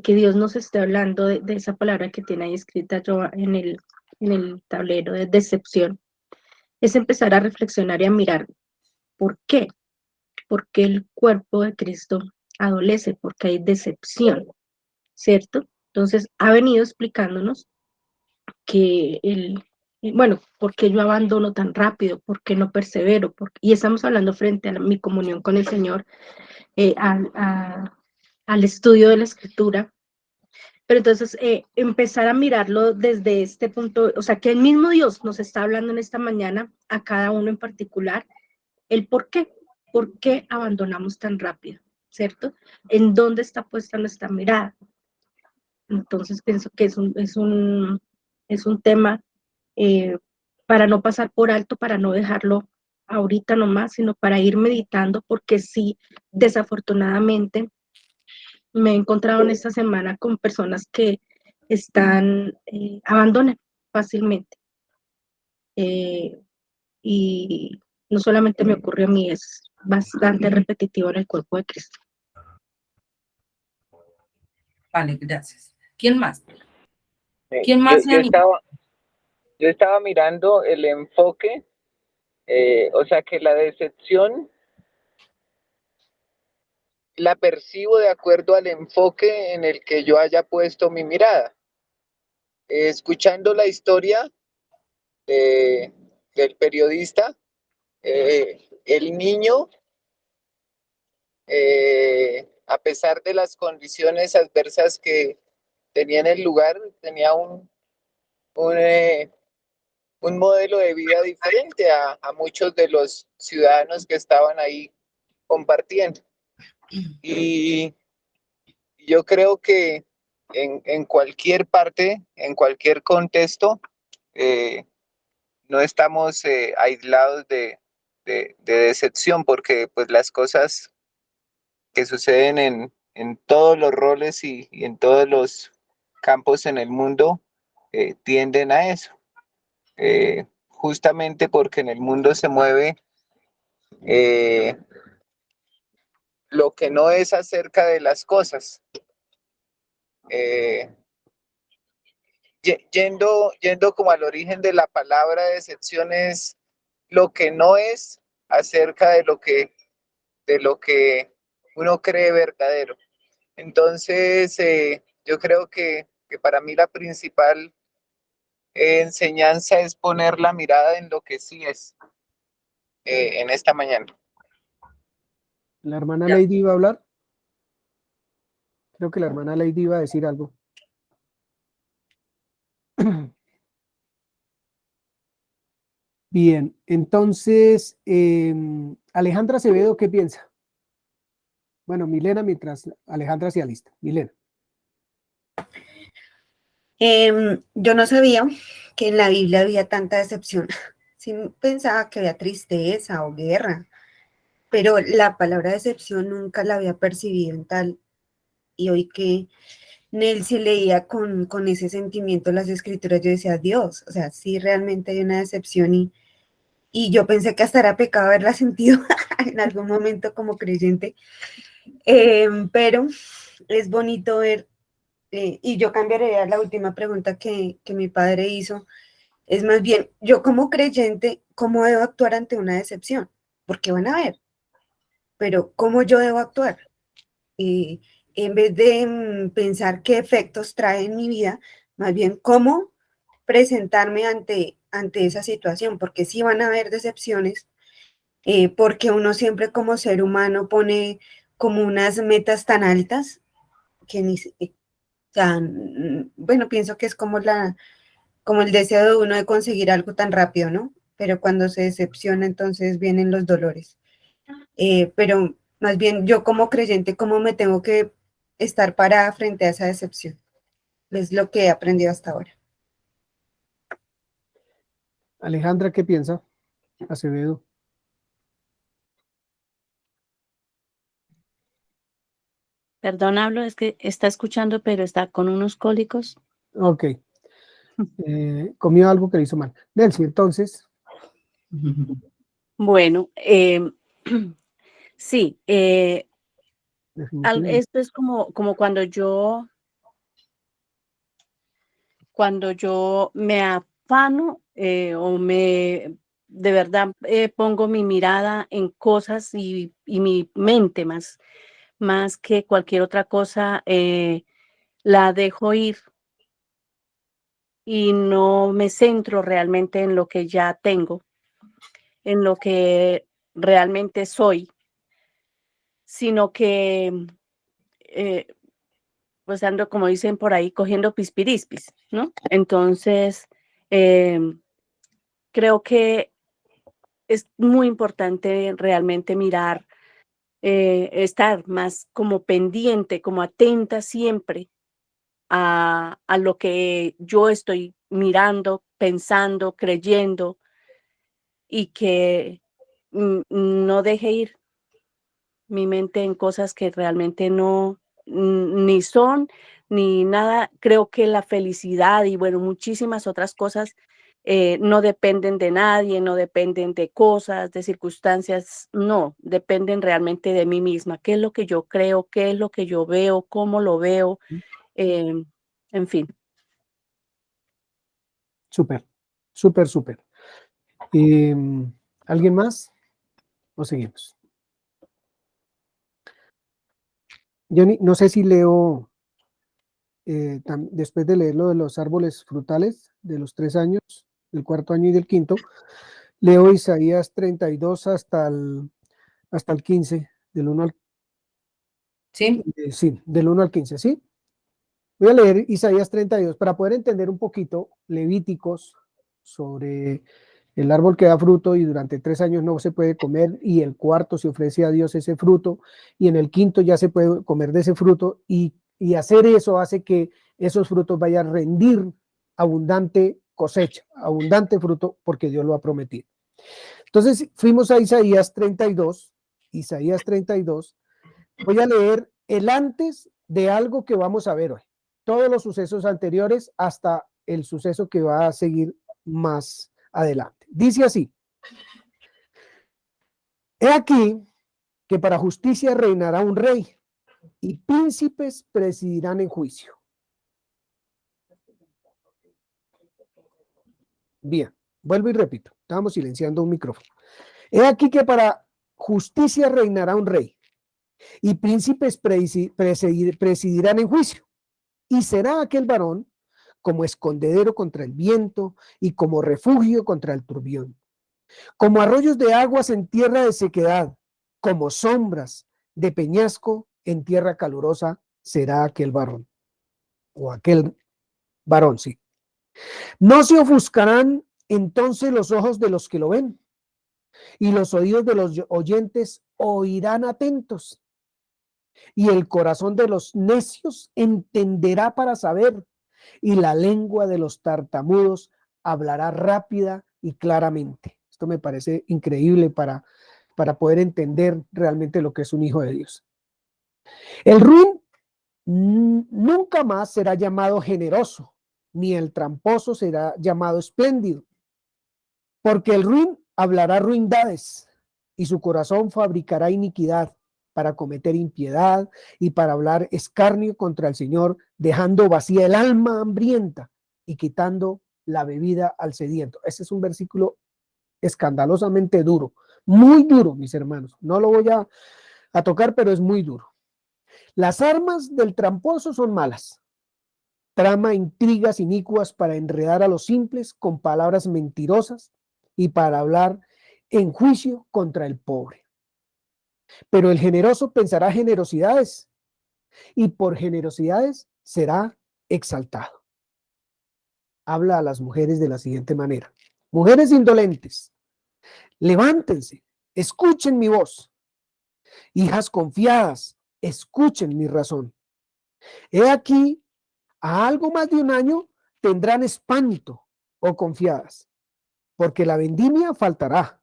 que Dios nos esté hablando de esa palabra que tiene ahí escrita yo en el tablero de decepción, es empezar a reflexionar y a mirar por qué el cuerpo de Cristo adolece, porque hay decepción, ¿cierto? Entonces, ha venido explicándonos que bueno, ¿por qué yo abandono tan rápido? ¿Por qué no persevero? Y estamos hablando frente a mi comunión con el Señor, al estudio de la Escritura. Pero entonces, empezar a mirarlo desde este punto, o sea, que el mismo Dios nos está hablando en esta mañana, a cada uno en particular, el por qué abandonamos tan rápido, ¿cierto? ¿En dónde está puesta nuestra mirada? Entonces, pienso que es un tema para no pasar por alto, para no dejarlo ahorita nomás, sino para ir meditando, porque sí, desafortunadamente, me he encontrado en esta semana con personas que abandonan fácilmente. Y no solamente me ocurre a mí, es bastante repetitivo en el cuerpo de Cristo. Vale, gracias. ¿Quién más? Sí, ¿Quién más se anima? yo estaba mirando el enfoque, o sea que la decepción la percibo de acuerdo al enfoque en el que yo haya puesto mi mirada. Escuchando la historia del periodista, el niño, a pesar de las condiciones adversas que tenía en el lugar, tenía un modelo de vida diferente a muchos de los ciudadanos que estaban ahí compartiendo. Y yo creo que en cualquier parte, en cualquier contexto, no estamos aislados de decepción, porque pues las cosas que suceden en todos los roles y en todos los campos en el mundo tienden a eso. Justamente porque en el mundo se mueve lo que no es acerca de las cosas. Yendo como al origen de la palabra decepción, es lo que no es acerca de lo que uno cree verdadero. Entonces, yo creo que que para mí la principal enseñanza es poner la mirada en lo que sí es en esta mañana. ¿La hermana Lady iba a hablar? Creo que la hermana Lady iba a decir algo. Bien, entonces, Alejandra Acevedo, ¿qué piensa? Bueno, Milena, mientras Alejandra se alista. Milena. Yo no sabía que en la Biblia había tanta decepción. Sí pensaba que había tristeza o guerra, pero la palabra decepción nunca la había percibido en tal. Y hoy que Nelcy leía con ese sentimiento las escrituras, yo decía, Dios, o sea, sí realmente hay una decepción y yo pensé que hasta era pecado haberla sentido en algún momento como creyente, pero es bonito ver, y yo cambiaría la última pregunta que mi padre hizo, es más bien, yo como creyente, ¿cómo debo actuar ante una decepción? Porque van a ver, pero ¿cómo yo debo actuar? En vez de pensar qué efectos trae en mi vida, más bien cómo presentarme ante esa situación, porque sí van a haber decepciones, porque uno siempre como ser humano pone como unas metas tan altas que ni, bueno, pienso que es como el deseo de uno de conseguir algo tan rápido, ¿no? Pero cuando se decepciona, entonces vienen los dolores. Pero más bien yo como creyente, ¿cómo me tengo que estar parada frente a esa decepción? Es lo que he aprendido hasta ahora. Alejandra, ¿qué piensa? Acevedo. Perdón, hablo, es que está escuchando, pero está con unos cólicos. Ok. Comió algo que le hizo mal. Nelcy, entonces. Bueno, sí, Definitivamente. esto es como cuando yo me afano o de verdad pongo mi mirada en cosas y mi mente más que cualquier otra cosa, la dejo ir y no me centro realmente en lo que ya tengo, en lo que realmente soy, sino que pues ando, como dicen por ahí, cogiendo pispirispis, ¿no? Entonces, creo que es muy importante realmente mirar, estar más como pendiente, como atenta siempre a lo que yo estoy mirando, pensando, creyendo y que no deje ir mi mente en cosas que realmente no, ni son, ni nada. Creo que la felicidad y bueno, muchísimas otras cosas no dependen de nadie, no dependen de cosas, de circunstancias, no, dependen realmente de mí misma. ¿Qué es lo que yo creo? ¿Qué es lo que yo veo? ¿Cómo lo veo? Em, en fin. Súper, súper, súper. ¿Alguien más? ¿O seguimos? Yo no sé si leo, después de leer lo de los árboles frutales de los 3 años, del 4º año y del 5º, leo Isaías 32 hasta el 15, del 1 al, ¿Sí? sí, del 1 al 15, ¿sí? Voy a leer Isaías 32 para poder entender un poquito Levíticos sobre el árbol que da fruto y durante 3 años no se puede comer y el 4º se ofrece a Dios ese fruto y en el 5º ya se puede comer de ese fruto y hacer eso hace que esos frutos vayan a rendir abundante cosecha, abundante fruto porque Dios lo ha prometido. Entonces fuimos a Isaías 32, voy a leer el antes de algo que vamos a ver hoy, todos los sucesos anteriores hasta el suceso que va a seguir más adelante. Dice así: he aquí que para justicia reinará un rey y príncipes presidirán en juicio. Bien, vuelvo y repito, estábamos silenciando un micrófono. He aquí que para justicia reinará un rey y príncipes presidirán en juicio. Y será aquel varón como escondedero contra el viento y como refugio contra el turbión, como arroyos de aguas en tierra de sequedad, como sombras de peñasco en tierra calurosa será aquel varón, o aquel varón, sí. No se ofuscarán entonces los ojos de los que lo ven, y los oídos de los oyentes oirán atentos, y el corazón de los necios entenderá para saber, y la lengua de los tartamudos hablará rápida y claramente. Esto me parece increíble para poder entender realmente lo que es un hijo de Dios. El ruin nunca más será llamado generoso, ni el tramposo será llamado espléndido, porque el ruin hablará ruindades y su corazón fabricará iniquidad para cometer impiedad y para hablar escarnio contra el Señor, dejando vacía el alma hambrienta y quitando la bebida al sediento. Ese es un versículo escandalosamente duro, muy duro, mis hermanos. No lo voy a tocar, pero es muy duro. Las armas del tramposo son malas. Trama intrigas inicuas para enredar a los simples con palabras mentirosas y para hablar en juicio contra el pobre. Pero el generoso pensará generosidades y por generosidades será exaltado. Habla a las mujeres de la siguiente manera: mujeres indolentes, levántense, escuchen mi voz. Hijas confiadas, escuchen mi razón. He aquí, a algo más de un año tendrán espanto, oh confiadas, porque la vendimia faltará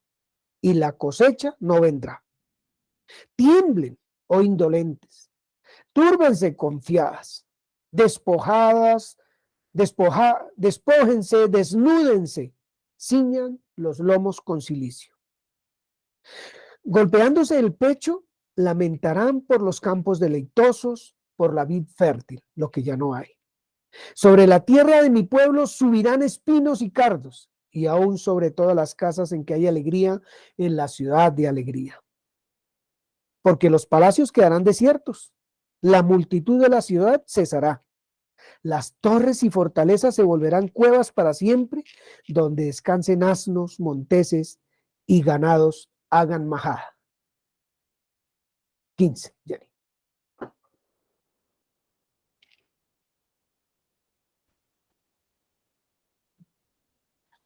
y la cosecha no vendrá. Tiemblen, oh indolentes, túrbense confiadas, despojadas, despójense, desnúdense, ciñan los lomos con cilicio. Golpeándose el pecho, lamentarán por los campos deleitosos, por la vid fértil, lo que ya no hay. Sobre la tierra de mi pueblo subirán espinos y cardos, y aún sobre todas las casas en que hay alegría, en la ciudad de alegría. Porque los palacios quedarán desiertos, la multitud de la ciudad cesará. Las torres y fortalezas se volverán cuevas para siempre, donde descansen asnos, monteses y ganados hagan majada. 15, Jenny.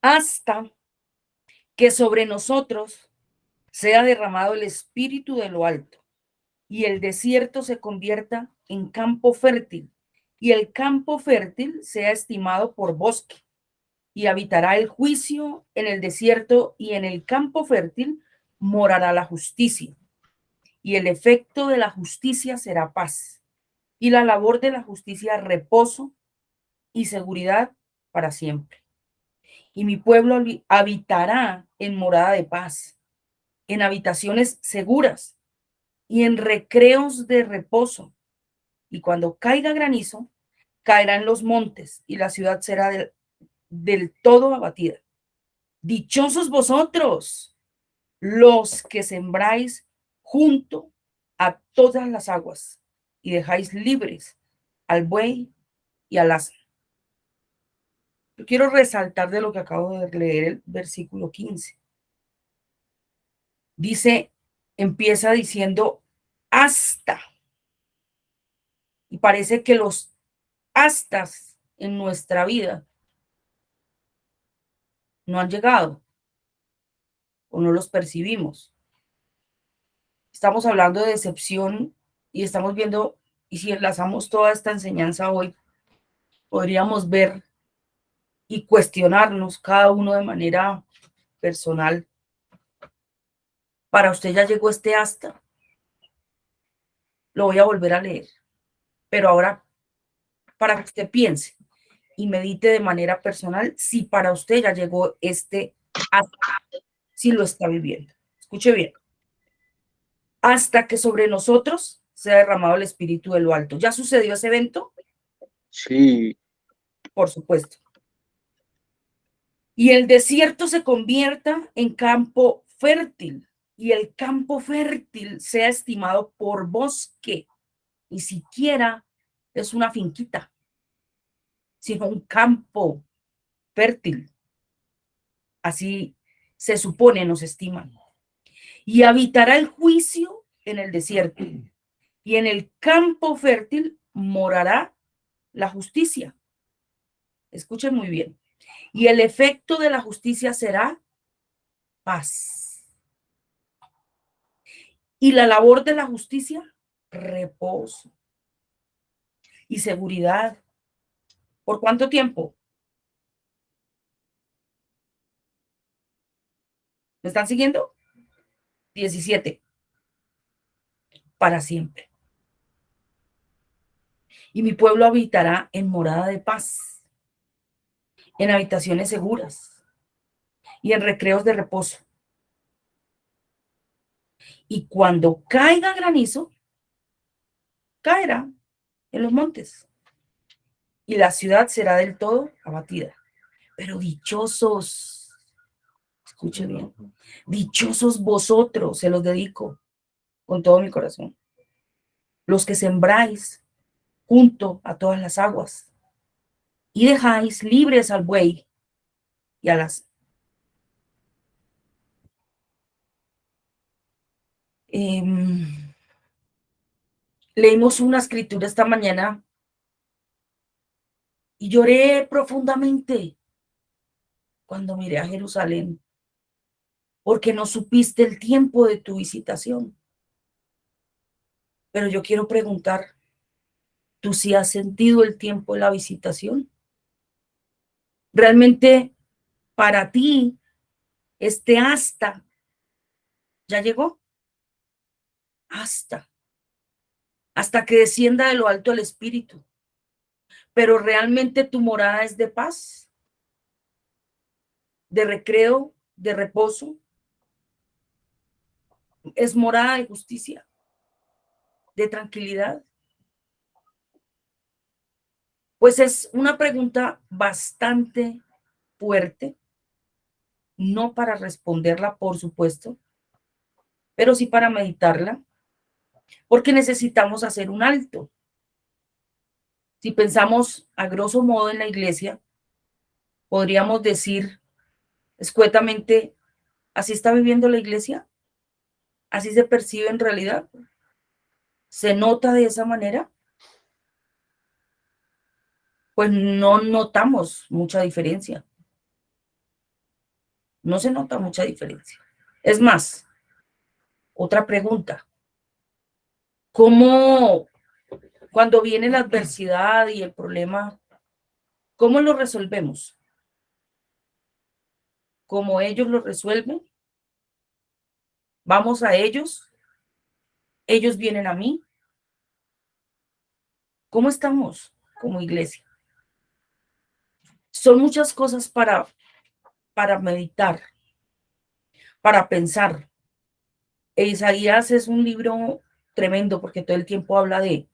Hasta que sobre nosotros sea derramado el espíritu de lo alto y el desierto se convierta en campo fértil y el campo fértil sea estimado por bosque y habitará el juicio en el desierto y en el campo fértil morará la justicia y el efecto de la justicia será paz y la labor de la justicia reposo y seguridad para siempre. Y mi pueblo habitará en morada de paz, en habitaciones seguras y en recreos de reposo. Y cuando caiga granizo, caerá en los montes y la ciudad será del todo abatida. Dichosos vosotros, los que sembráis junto a todas las aguas y dejáis libres al buey y al asno. Yo quiero resaltar de lo que acabo de leer el versículo 15. Dice, empieza diciendo hasta. Y parece que los hastas en nuestra vida no han llegado o no los percibimos. Estamos hablando de decepción y estamos viendo, y si enlazamos toda esta enseñanza hoy, podríamos ver y cuestionarnos cada uno de manera personal. Para usted ya llegó este hasta. Lo voy a volver a leer, pero ahora para que usted piense y medite de manera personal si para usted ya llegó este hasta, si lo está viviendo. Escuche bien. Hasta que sobre nosotros sea derramado el espíritu de lo alto. ¿Ya sucedió ese evento? Sí, Por supuesto. Y el desierto se convierta en campo fértil y el campo fértil sea estimado por bosque. Ni siquiera es una finquita, sino un campo fértil. Así se supone, nos estiman. Y habitará el juicio en el desierto, y en el campo fértil morará la justicia. Escuchen muy bien. Y el efecto de la justicia será paz. Y la labor de la justicia, reposo y seguridad. ¿Por cuánto tiempo? ¿Me están siguiendo? 17. Para siempre. Y mi pueblo habitará en morada de paz, en habitaciones seguras y en recreos de reposo. Y cuando caiga granizo, caerá en los montes, y la ciudad será del todo abatida. Pero dichosos, escuchen bien, dichosos vosotros, se los dedico con todo mi corazón, los que sembráis junto a todas las aguas y dejáis libres al buey y a las... Leímos una escritura esta mañana y lloré profundamente cuando miré a Jerusalén, porque no supiste el tiempo de tu visitación. Pero yo quiero preguntar, ¿tú sí has sentido el tiempo de la visitación? ¿Realmente para ti este hasta ya llegó? Hasta que descienda de lo alto el Espíritu. Pero realmente tu morada es de paz, de recreo, de reposo. Es morada de justicia, de tranquilidad. Pues es una pregunta bastante fuerte, no para responderla, por supuesto, pero sí para meditarla, porque necesitamos hacer un alto. Si pensamos a grosso modo en la iglesia, podríamos decir escuetamente, ¿así está viviendo la iglesia? ¿Así se percibe en realidad? ¿Se nota de esa manera? Pues no notamos mucha diferencia. No se nota mucha diferencia. Es más, otra pregunta. ¿Cómo, cuando viene la adversidad y el problema, cómo lo resolvemos? ¿Cómo ellos lo resuelven? ¿Vamos a ellos? ¿Ellos vienen a mí? ¿Cómo estamos como iglesia? Son muchas cosas para meditar, para pensar. Isaías es un libro tremendo porque todo el tiempo habla de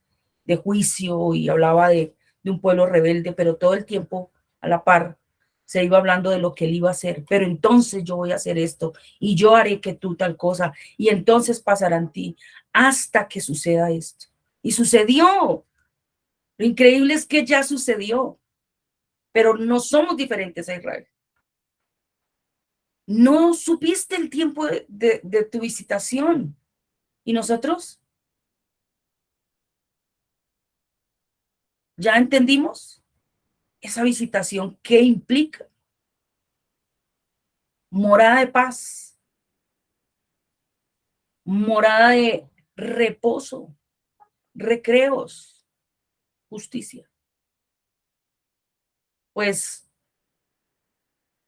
juicio y hablaba de un pueblo rebelde, pero todo el tiempo a la par se iba hablando de lo que él iba a hacer. Pero entonces yo voy a hacer esto y yo haré que tú tal cosa y entonces pasará en ti hasta que suceda esto. Y sucedió. Lo increíble es que ya sucedió, pero no somos diferentes a Israel. No supiste el tiempo de tu visitación. ¿Y nosotros? ¿Ya entendimos esa visitación? ¿Qué implica? Morada de paz, morada de reposo, recreos, justicia. Pues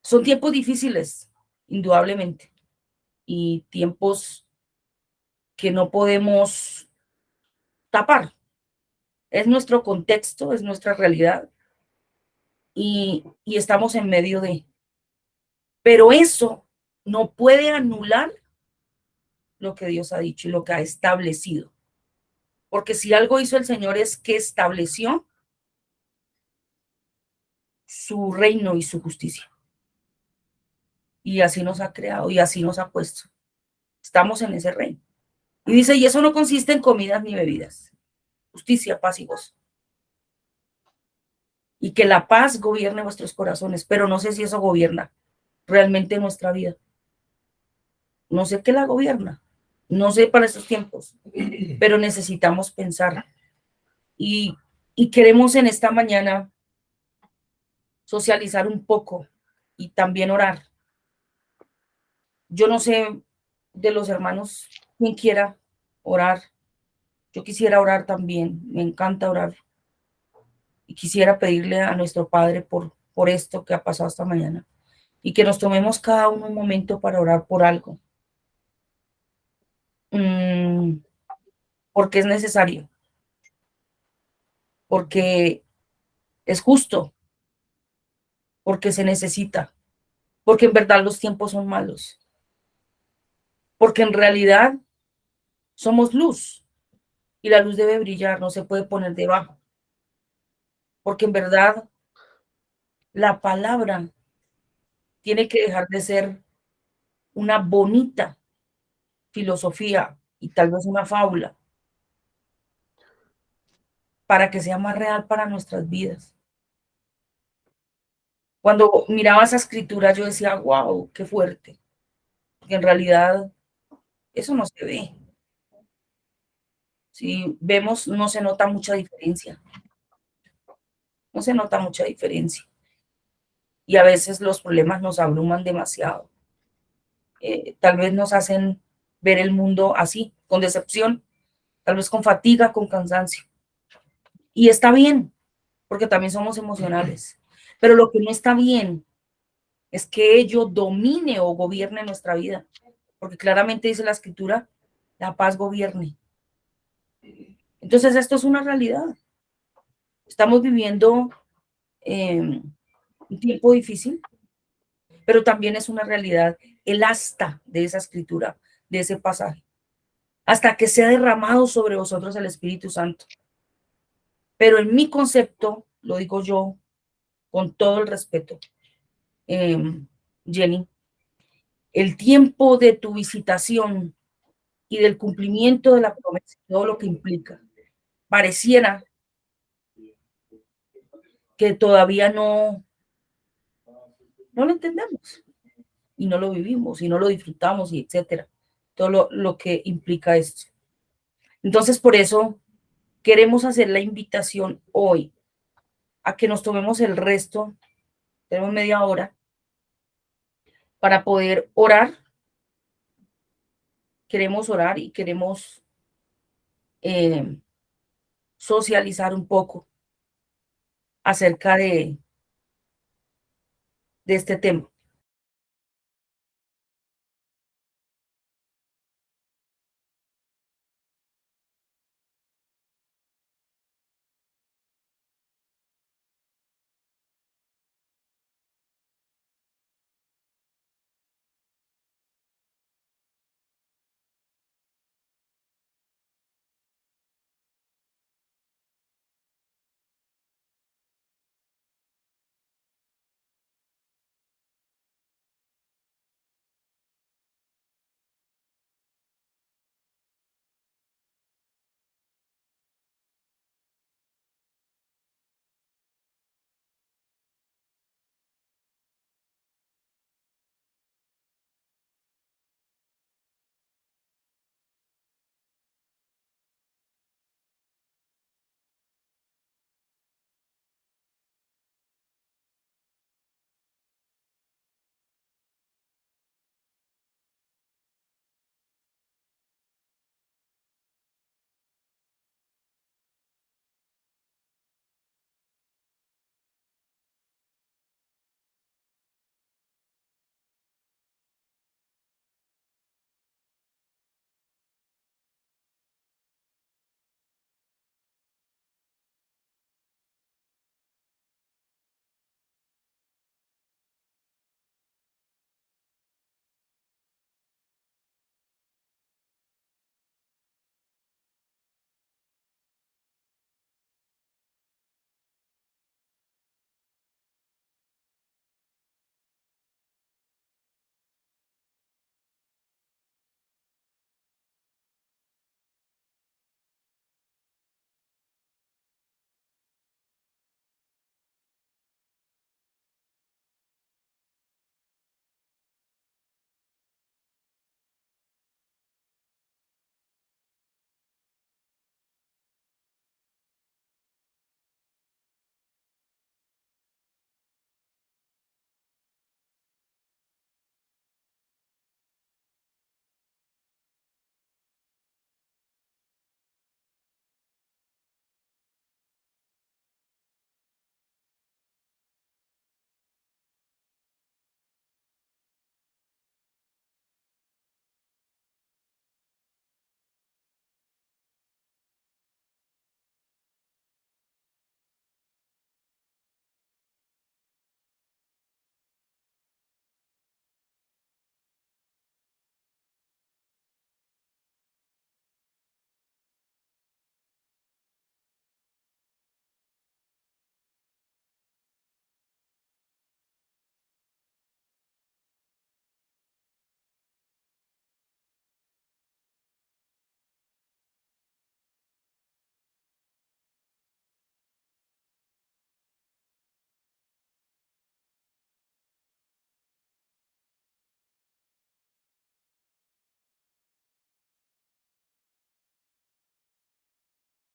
son tiempos difíciles, indudablemente, y tiempos que no podemos tapar. Es nuestro contexto, es nuestra realidad, y estamos en medio de. Pero eso no puede anular lo que Dios ha dicho y lo que ha establecido. Porque si algo hizo el Señor es que estableció su reino y su justicia. Y así nos ha creado y así nos ha puesto. Estamos en ese reino. Y dice, y eso no consiste en comidas ni bebidas. Justicia, paz y gozo. y que la paz gobierne vuestros corazones, pero no sé si eso gobierna realmente nuestra vida. No sé qué la gobierna, no sé para estos tiempos, pero necesitamos pensar y queremos en esta mañana socializar un poco y también orar. Yo no sé de los hermanos quién quiera orar. Yo quisiera orar también, me encanta orar. Y quisiera pedirle a nuestro Padre por esto que ha pasado esta mañana. Y que nos tomemos cada uno un momento para orar por algo. Porque es necesario. Porque es justo. Porque se necesita. Porque en verdad los tiempos son malos. Porque en realidad somos luz. Y la luz debe brillar, no se puede poner debajo. Porque en verdad la palabra tiene que dejar de ser una bonita filosofía y tal vez una fábula para que sea más real para nuestras vidas. Cuando miraba esa escritura yo decía, wow, qué fuerte, porque en realidad eso no se ve. Si vemos, no se nota mucha diferencia. No se nota mucha diferencia. Y a veces los problemas nos abruman demasiado. Tal vez nos hacen ver el mundo así, con decepción, tal vez con fatiga, con cansancio. Y está bien, porque también somos emocionales. Pero lo que no está bien es que ello domine o gobierne nuestra vida. Porque claramente dice la escritura, la paz gobierne. Entonces esto es una realidad. Estamos viviendo un tiempo difícil, pero también es una realidad el hasta de esa escritura, de ese pasaje, hasta que sea derramado sobre vosotros el Espíritu Santo. Pero en mi concepto, lo digo yo con todo el respeto, Jenny, el tiempo de tu visitación y del cumplimiento de la promesa, todo lo que implica, pareciera que todavía no lo entendemos y no lo vivimos y no lo disfrutamos y etcétera, todo lo que implica esto. Entonces, por eso queremos hacer la invitación hoy a que nos tomemos el resto, tenemos media hora, para poder orar. Queremos orar y queremos socializar un poco acerca de este tema.